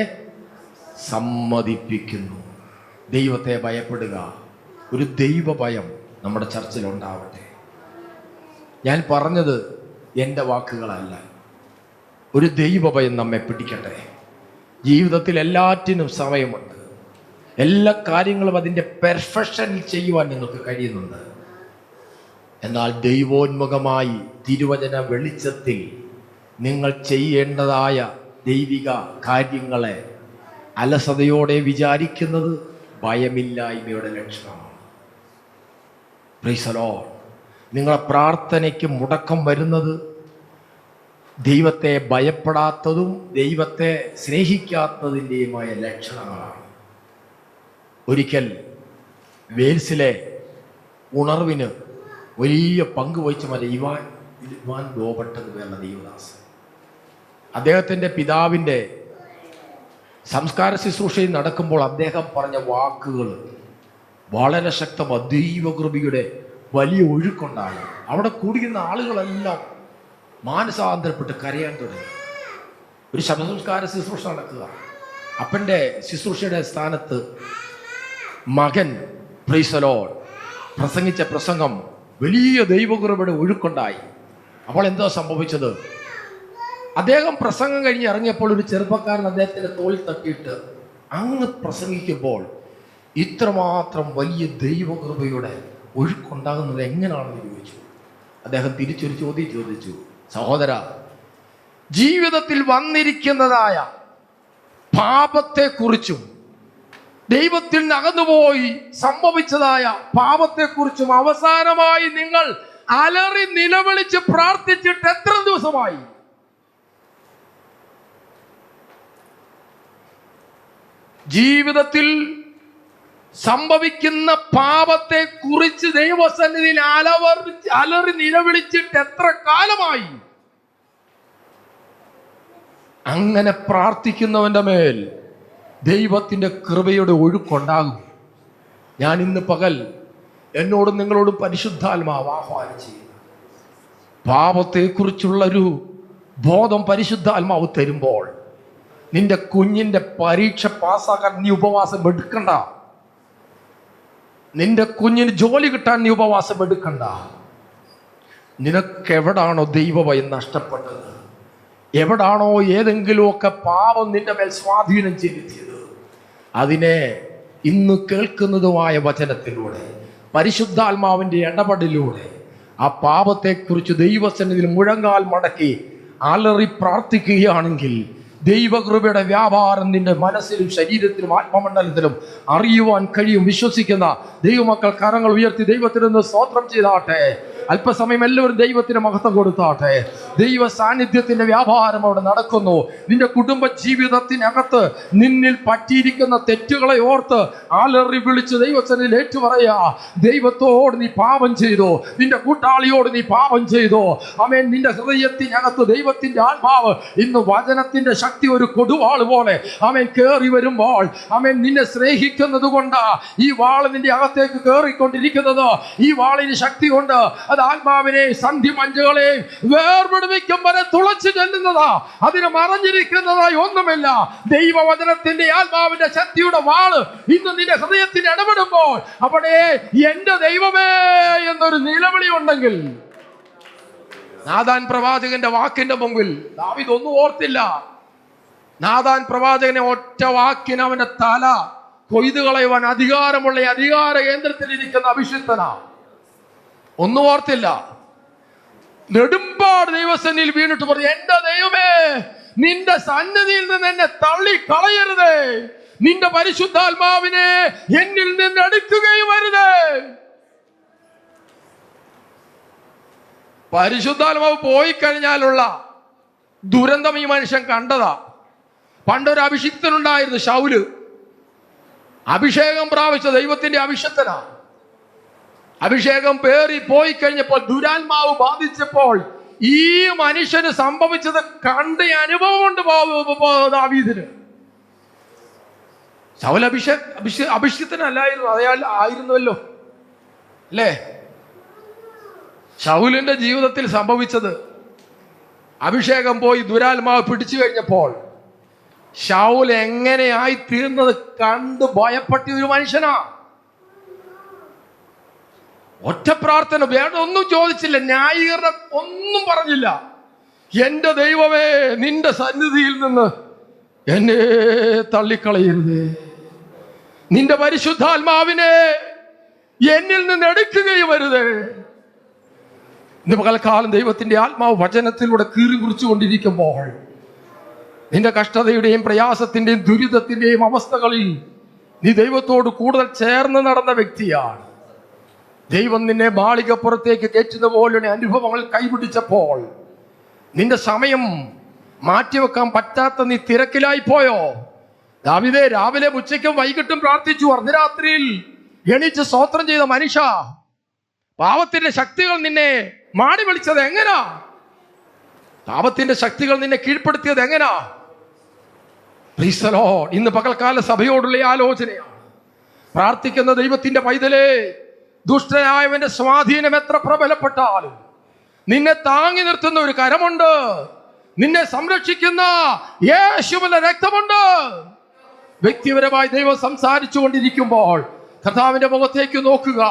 സമ്മതിപ്പിക്കുന്നു. ദൈവത്തെ ഭയപ്പെടുക. ഒരു ദൈവഭയം നമ്മുടെ ചർച്ചിലുണ്ടാവട്ടെ. ഞാൻ പറഞ്ഞത് എൻ്റെ വാക്കുകളല്ല. ഒരു ദൈവഭയം നമ്മെ പിടിക്കട്ടെ. ജീവിതത്തിൽ എല്ലാറ്റിനും സമയമുണ്ട്. എല്ലാ കാര്യങ്ങളും അതിൻ്റെ പെർഫെക്ഷനിൽ ചെയ്യുവാൻ നിങ്ങൾക്ക് കഴിയുന്നുണ്ട്. എന്നാൽ ദൈവോന്മുഖമായി തിരുവചന വെളിച്ചത്തിൽ നിങ്ങൾ ചെയ്യേണ്ടതായ ദൈവിക കാര്യങ്ങളെ അലസതയോടെ വിചാരിക്കുന്നത് ഭയമില്ലായ്മയുടെ ലക്ഷണമാണ്. Price the Lord. നിങ്ങളെ പ്രാർത്ഥനയ്ക്ക് മുടക്കം വരുന്നത് ദൈവത്തെ ഭയപ്പെടാത്തതും ദൈവത്തെ സ്നേഹിക്കാത്തതിൻ്റെയുമായ ലക്ഷണങ്ങളാണ്. ഒരിക്കൽ വെയിൽസിലെ ഉണർവിന് വലിയ പങ്ക് വഹിച്ച മറ്റേ ഇവാൻ റോബർട്ട് എന്ന ദൈവദാസൻ, അദ്ദേഹത്തിൻ്റെ പിതാവിൻ്റെ സംസ്കാര ശുശ്രൂഷയിൽ നടക്കുമ്പോൾ അദ്ദേഹം പറഞ്ഞ വാക്കുകൾ വളരെ ശക്തമാണ്. ദൈവകൃപയുടെ വലിയ ഒഴുക്കുണ്ടായി. അവിടെ കൂടിയിരുന്ന ആളുകളെല്ലാം മാനസാന്തരപ്പെട്ട് കരയാൻ തുടങ്ങി. ഒരു ശവസംസ്കാര ശുശ്രൂഷ നടക്കുക. അപ്പൻ്റെ ശുശ്രൂഷയുടെ സ്ഥാനത്ത് മകൻ പ്രൈസ് ദി ലോർഡ് പ്രസംഗിച്ച പ്രസംഗം വലിയ ദൈവകൃപയുടെ ഒഴുക്കുണ്ടായി. അപ്പോൾ എന്താ സംഭവിച്ചത്? അദ്ദേഹം പ്രസംഗം കഴിഞ്ഞ് ഇറങ്ങിയപ്പോൾ ഒരു ചെറുപ്പക്കാരൻ അദ്ദേഹത്തിൻ്റെ തോളിൽ തട്ടിയിട്ട് അങ്ങ് പ്രസംഗിക്കുമ്പോൾ ഇത്രമാത്രം വലിയ ദൈവകൃപയുടെ ഒഴുക്കുണ്ടാകുന്നത് എങ്ങനെയാണെന്ന് ചോദിച്ചു. അദ്ദേഹം തിരിച്ചൊരു ചോദ്യം ചോദിച്ചു, സഹോദര, ജീവിതത്തിൽ വന്നിരിക്കുന്നതായ പാപത്തെക്കുറിച്ചും ദൈവത്തിൽ നകന്നുപോയി സംഭവിച്ചതായ പാപത്തെക്കുറിച്ചും അവസാനമായി നിങ്ങൾ അലറി നിലവിളിച്ച് പ്രാർത്ഥിച്ചിട്ട് എത്ര ദിവസമായി? ജീവിതത്തിൽ സംഭവിക്കുന്ന പാപത്തെ കുറിച്ച് ദൈവസന്നിധിയിൽ അലറി നിലവിളിച്ചിട്ട് എത്ര കാലമായി? അങ്ങനെ പ്രാർത്ഥിക്കുന്നവന്റെ മേൽ ദൈവത്തിൻ്റെ കൃപയുടെ ഒഴുക്കുണ്ടാകും. ഞാൻ ഇന്ന് പകൽ എന്നോടും നിങ്ങളോടും പരിശുദ്ധാത്മാവ് ആഹ്വാനം ചെയ്യുന്നു. പാപത്തെക്കുറിച്ചുള്ളൊരു ബോധം പരിശുദ്ധാത്മാവ് തരുമ്പോൾ നിന്റെ കുഞ്ഞിൻ്റെ പരീക്ഷ പാസ്സാക്കാൻ നീ ഉപവാസം എടുക്കണ്ട. നിന്റെ കുഞ്ഞിന് ജോലി കിട്ടാൻ നീ ഉപവാസം എടുക്കണ്ട. നിനക്കെവിടാണോ ദൈവഭയം നഷ്ടപ്പെട്ടത്, എവിടാണോ ഏതെങ്കിലുമൊക്കെ പാപം നിന്റെ മേൽ സ്വാധീനം ചെലുത്തിയത്, അതിനെ ഇന്ന് കേൾക്കുന്നതുമായ വചനത്തിലൂടെ, പരിശുദ്ധാത്മാവിന്റെ ഇടപെടലിലൂടെ ആ പാപത്തെക്കുറിച്ച് ദൈവസന്നിധിയിൽ മുഴങ്കാൽ മടക്കി അലറി പ്രാർത്ഥിക്കുകയാണെങ്കിൽ ദൈവകൃപയുടെ വ്യാപാരം നിന്റെ മനസ്സിലും ശരീരത്തിലും ആത്മമണ്ഡലത്തിലും അറിയുവാൻ കഴിയും. വിശ്വസിക്കുന്ന ദൈവമക്കൾ കരങ്ങൾ ഉയർത്തി ദൈവത്തിന് സ്തോത്രം ചെയ്താട്ടെ. അല്പസമയം എല്ലാവരും ദൈവത്തിന് മഹത്വം കൊടുത്താട്ടെ. ദൈവ സാന്നിധ്യത്തിന്റെ വ്യാപാരം അവിടെ നടക്കുന്നു. നിന്റെ കുടുംബ ജീവിതത്തിനകത്ത് നിന്നിൽ പറ്റിയിരിക്കുന്ന തെറ്റുകളെ ഓർത്ത് അലറി വിളിച്ച് ദൈവസന്നിധിയിൽ ഏറ്റുപറയാ. ദൈവത്തോട് നീ പാപം ചെയ്തു, നിന്റെ കൂട്ടാളിയോട് നീ പാപം ചെയ്തു. ആമേൻ. നിന്റെ ഹൃദയത്തിനകത്ത് ദൈവത്തിന്റെ ആത്മാവ് ഇന്ന് വചനത്തിന്റെ ശക്തി ഒരു കൊടുവാള് പോലെ ആമേൻ കേറി വരുമ്പോൾ, ആമേൻ, നിന്നെ സ്നേഹിക്കുന്നത് കൊണ്ട് ഈ വാള് നിന്റെ അകത്തേക്ക് കേറിക്കൊണ്ടിരിക്കുന്നത്. ഈ വാളിന് ശക്തി കൊണ്ട് അത് ആത്മാവിനെ സന്ധി മഞ്ചുകളെ വേർപിടിവിക്കും വരെ തുളച്ചു ചെല്ലുന്നതാ. അതിന് മറഞ്ഞിരിക്കുന്നതായി ഒന്നുമില്ല. ദൈവവചനത്തിന്റെ ആത്മാവിന്റെ ശക്തിയുടെ വാള് ഇന്ന് നിന്റെ ഹൃദയത്തിൽ ഇടപെടുമ്പോൾ അവിടെ എന്റെ ദൈവമേ എന്നൊരു നിലവിളി ഉണ്ടെങ്കിൽ, നാഥാൻ പ്രവാചകന്റെ വാക്കിന്റെ മുമ്പിൽ ദാവീദ് ഒന്നും ഓർത്തില്ല. നാഥാൻ പ്രവാചകനെ ഒറ്റ വാക്കിന് അവന്റെ തല കൊയ്തു കളയുവാൻ അധികാരമുള്ള അധികാര കേന്ദ്രത്തിലിരിക്കുന്ന അഭിഷിക്തനാ. ഒന്നും ഓർത്തില്ല. നെടുമ്പാട് ദൈവസന്നിധിയിൽ വീണിട്ട് പറഞ്ഞു, എന്റെ ദൈവമേ, നിന്റെ സന്നിധിയിൽ നിന്ന് എന്നെ തള്ളി കളയരുത്. നിന്റെ പരിശുദ്ധാത്മാവിനെ എന്നിൽ നിന്ന് എടുക്കുകയും വരുത്. പരിശുദ്ധാത്മാവ് പോയി കഴിഞ്ഞാലുള്ള ദുരന്തം ഈ മനുഷ്യൻ കണ്ടതാ. പണ്ടൊരു അഭിഷിക്തനുണ്ടായിരുന്നു, ശൗല്. അഭിഷേകം പ്രാപിച്ച ദൈവത്തിന്റെ അഭിഷിക്തനാ. അഭിഷേകം പേറി പോയി കഴിഞ്ഞപ്പോൾ ദുരാത്മാവ് ബാധിച്ചപ്പോൾ ഈ മനുഷ്യന് സംഭവിച്ചത് കണ്ട അനുഭവമുണ്ട് ദാവീദിന്. ശൗൽ അഭിഷിക്തനല്ലായിരുന്നു, അയാൾ ആയിരുന്നല്ലോ അല്ലേ? ശൗലിന്റെ ജീവിതത്തിൽ സംഭവിച്ചത്, അഭിഷേകം പോയി ദുരാത്മാവ് പിടിച്ചു കഴിഞ്ഞപ്പോൾ ശൗൽ എങ്ങനെയായി തീർന്നത് കണ്ട് ഭയപ്പെട്ട ഒരു മനുഷ്യനാ. ഒറ്റ പ്രാർത്ഥന, വേണ്ട ഒന്നും ചോദിച്ചില്ല, ന്യായീകരണം ഒന്നും പറഞ്ഞില്ല. എന്റെ ദൈവമേ, നിന്റെ സന്നിധിയിൽ നിന്ന് എന്നെ തള്ളിക്കളയരുത്. നിന്റെ പരിശുദ്ധാത്മാവിനെ എന്നിൽ നിന്ന് എടുക്കുകയും വരുത്. ഇന്ന് പകൽക്കാലം ദൈവത്തിന്റെ ആത്മാവ് വചനത്തിലൂടെ കീറി കുറിച്ചുകൊണ്ടിരിക്കുമ്പോൾ നിന്റെ കഷ്ടതയുടെയും പ്രയാസത്തിന്റെയും ദുരിതത്തിന്റെയും അവസ്ഥകളിൽ നീ ദൈവത്തോട് കൂടുതൽ ചേർന്ന് നടന്ന വ്യക്തിയാണ്. ദൈവം നിന്നെ മാളികപ്പുറത്തേക്ക് കയറ്റുന്ന പോലുള്ള അനുഭവങ്ങൾ കൈപിടിച്ചപ്പോൾ നിന്റെ സമയം മാറ്റിവെക്കാൻ പറ്റാത്ത നീ തിരക്കിലായി പോയോ? ദാവീദേ, രാവിലെ ഉച്ചയ്ക്കും വൈകിട്ടും പ്രാർത്ഥിച്ചു, അർദ്ധരാത്രിയിൽ എണീച്ച് സ്തോത്രം ചെയ്ത മനുഷ്യ, പാപത്തിന്റെ ശക്തികൾ നിന്നെ മാടി വിളിച്ചത് എങ്ങനാ? പാപത്തിന്റെ ശക്തികൾ നിന്നെ കീഴ്പ്പെടുത്തിയത് എങ്ങനാ? Price the Lord. ഇന്ന് പകൽക്കാല സഭയോടുള്ള ആലോചനയാണ്. പ്രാർത്ഥിക്കുന്ന ദൈവത്തിന്റെ പൈതലേ, ദുഷ്ടനായവന്റെ സ്വാധീനം എത്ര പ്രബലപ്പെട്ടാലും നിന്നെ താങ്ങി നിർത്തുന്ന ഒരു കരമുണ്ട്. നിന്നെ സംരക്ഷിക്കുന്ന യേശുവിന്റെ രക്തമുണ്ട്. വ്യക്തിപരമായി ദൈവം സംസാരിച്ചു കൊണ്ടിരിക്കുമ്പോൾ കർത്താവിന്റെ മുഖത്തേക്ക് നോക്കുക.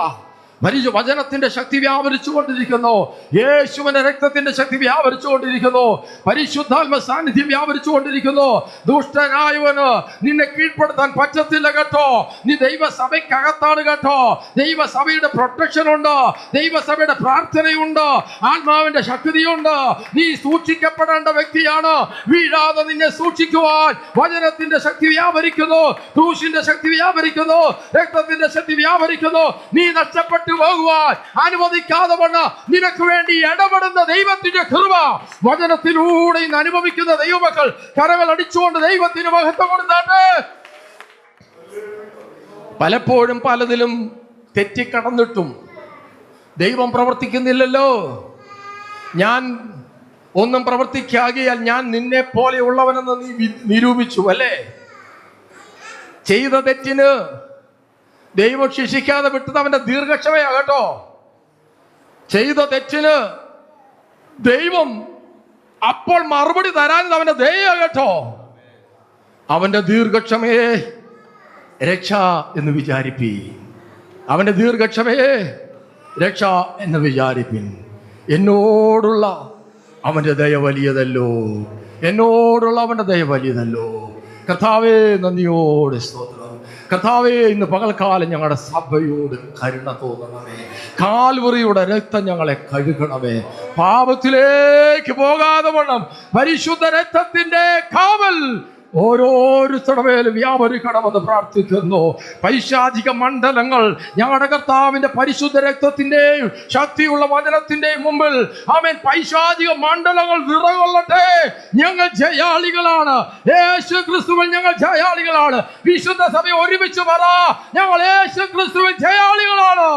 വചനത്തിന്റെ ശക്തി വ്യാപരിച്ചു കൊണ്ടിരിക്കുന്നു. യേശുവിന്റെ രക്തത്തിന്റെ ശക്തി വ്യാപരിച്ചു കൊണ്ടിരിക്കുന്നു. പരിശുദ്ധാത്മ സാന്നിധ്യം വ്യാപരിച്ചു കൊണ്ടിരിക്കുന്നു. ദുഷ്ടനായവന് നിന്നെ കീഴ്പ്പെടുത്താൻ പറ്റത്തില്ല കേട്ടോ. നീ ദൈവസഭയ്ക്കകത്താണ് കേട്ടോ. ദൈവസഭയുടെ പ്രൊട്ടക്ഷൻ ഉണ്ട്, ദൈവസഭയുടെ പ്രാർത്ഥനയുണ്ട്, ആത്മാവിന്റെ ശക്തിയുണ്ട്. നീ സൂക്ഷിക്കപ്പെടേണ്ട വ്യക്തിയാണ്. വീഴാതെ നിന്നെ സൂക്ഷിക്കുവാൻ വചനത്തിന്റെ ശക്തി വ്യാപരിക്കുന്നു, ക്രൂശിന്റെ ശക്തി വ്യാപരിക്കുന്നു, രക്തത്തിന്റെ ശക്തി വ്യാപരിക്കുന്നു. നീ നഷ്ടപ്പെട്ടു പോകുവാൻ അനുവദിക്കാതെ വണ്ണം നിനക്ക് വേണ്ടി ഇടപെടുന്ന ദൈവത്തിന്റെ കൃപ വചനത്തിലൂടെ ഇന്ന് അനുഭവിക്കുന്ന ദൈവമക്കൾ കരങ്ങൾ അടിച്ചുകൊണ്ട് ദൈവത്തിന് മഹത്വം കൊടുത്താട്ടെ. പലപ്പോഴും പലതിലും തെറ്റിക്കടന്നിട്ടും ദൈവം പ്രവർത്തിക്കുന്നില്ലല്ലോ. ഞാൻ ഒന്നും പ്രവർത്തിക്കാകിയാൽ ഞാൻ നിന്നെ പോലെയുള്ളവനെന്ന് നീ നിരൂപിച്ചു അല്ലേ? ചെയ്ത തെറ്റിന് ദൈവം ശിക്ഷിക്കാതെ വിട്ടത് അവന്റെ ദീർഘക്ഷമയാ കേട്ടോ. ചെയ്ത തെറ്റിന് ദൈവം അപ്പോൾ മറുപടി തരാൻ അവന്റെ ദയ കേട്ടോ. അവന്റെ ദീർഘക്ഷമയെ രക്ഷ എന്ന് വിചാരിപ്പി. അവന്റെ ദീർഘക്ഷമയെ രക്ഷ എന്ന് വിചാരിപ്പിൻ. എന്നോടുള്ള അവന്റെ ദയ വലിയതല്ലോ. എന്നോടുള്ള അവന്റെ ദയ വലിയതല്ലോ. കർത്താവേ, നന്ദിയോടെ സ്തോത്രം. കർത്താവേ, ഇന്ന് പകൽക്കാലം ഞങ്ങളുടെ സഭയോട് കരുണ തോന്നണമേ. കാൽവറിയുടെ രക്തം ഞങ്ങളെ കഴുകണമേ. പാപത്തിലേക്ക് പോകാതെ വണ്ണം പരിശുദ്ധ രക്തത്തിന്റെ കാവൽ ഓരോരുത്തരുടെ മേലും വ്യാപരിക്കണമെന്ന് പ്രാർത്ഥിക്കുന്നു. പൈശാചിക മണ്ഡലങ്ങൾ ഞങ്ങളുടെ കർത്താവിന്റെ പരിശുദ്ധ രക്തത്തിന്റെയും ശക്തിയുള്ള വചനത്തിന്റെയും മുമ്പിൽ ആമേൻ പൈശാചിക മണ്ഡലങ്ങൾ വിറകൊള്ളട്ടെ. ഞങ്ങൾ ജയാളികളാണ്. യേശു ക്രിസ്തുവിൽ ഞങ്ങൾ ജയാളികളാണ്. വിശുദ്ധ സഭ ഒരുമിച്ച് പറ, ഞങ്ങൾ യേശു ക്രിസ്തുവിൽ ജയാളികളാണ്.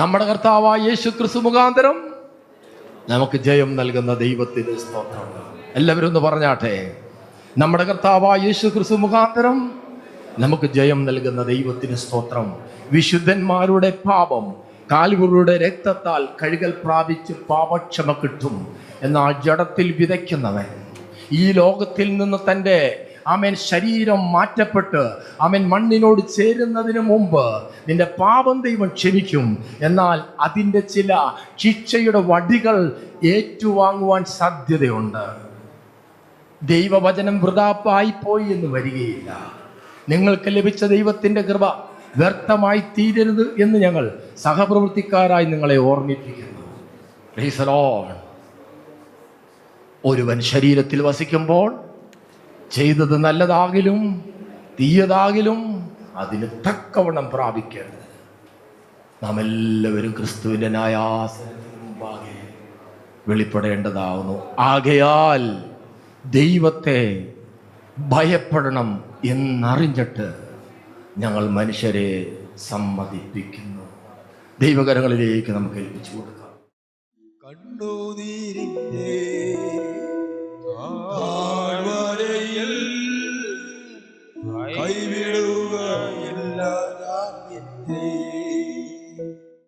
നമ്മുടെ കർത്താവായ യേശു ക്രിസ്തു മുഖാന്തരം നമുക്ക് ജയം നൽകുന്ന ദൈവത്തിന് സ്തോത്രം. എല്ലാവരും ഒന്ന് പറഞ്ഞാട്ടെ, നമ്മുടെ കർത്താവായ യേശു ക്രിസ്തു മുഖാന്തരം നമുക്ക് ജയം നൽകുന്ന ദൈവത്തിന് സ്തോത്രം. വിശുദ്ധന്മാരുടെ പാപം കാൽവറിയുടെ രക്തത്താൽ കഴുകൽ പ്രാപിച്ച് പാപക്ഷമ കിട്ടും. എന്നാൽ ജഡത്തിൽ വിതയ്ക്കുന്നവൻ ഈ ലോകത്തിൽ നിന്ന് തൻ്റെ ആമേൻ ശരീരം മാറ്റപ്പെട്ട് ആമേൻ മണ്ണിനോട് ചേരുന്നതിന് മുമ്പ് നിന്റെ പാപം ദൈവം ക്ഷമിക്കും. എന്നാൽ അതിൻ്റെ ചില ശിക്ഷയുടെ വടികൾ ഏറ്റുവാങ്ങുവാൻ സാധ്യതയുണ്ട്. ദൈവവചനം വൃഥാപ്പായിപ്പോയി എന്ന് വരികയില്ല. നിങ്ങൾക്ക് ലഭിച്ച ദൈവത്തിൻ്റെ കൃപ വ്യർത്ഥമായി തീരരുത് എന്ന് ഞങ്ങൾ സഹപ്രവൃത്തിക്കാരായി നിങ്ങളെ ഓർമ്മിപ്പിക്കുന്നു. Price the Lord. ഒരുവൻ ശരീരത്തിൽ വസിക്കുമ്പോൾ ചെയ്തത് നല്ലതാകിലും തീയതാകിലും അതിന് തക്കവണ്ണം പ്രാപിക്കരുത്. നാം എല്ലാവരും ക്രിസ്തുവിൻ്റെ ന്യായാസനത്തിന് മുമ്പാകെ വെളിപ്പെടേണ്ടതാവുന്നു. ആകയാൽ ദൈവത്തെ ഭയപ്പെടണം എന്നറിഞ്ഞിട്ട് ഞങ്ങൾ മനുഷ്യരെ സമ്മതിപ്പിക്കുന്നു. ദൈവകരങ്ങളിലേക്ക് നമുക്ക് ഏൽപ്പിച്ചു കൊടുക്കാം. കണ്ണുനീരിൻ്റെ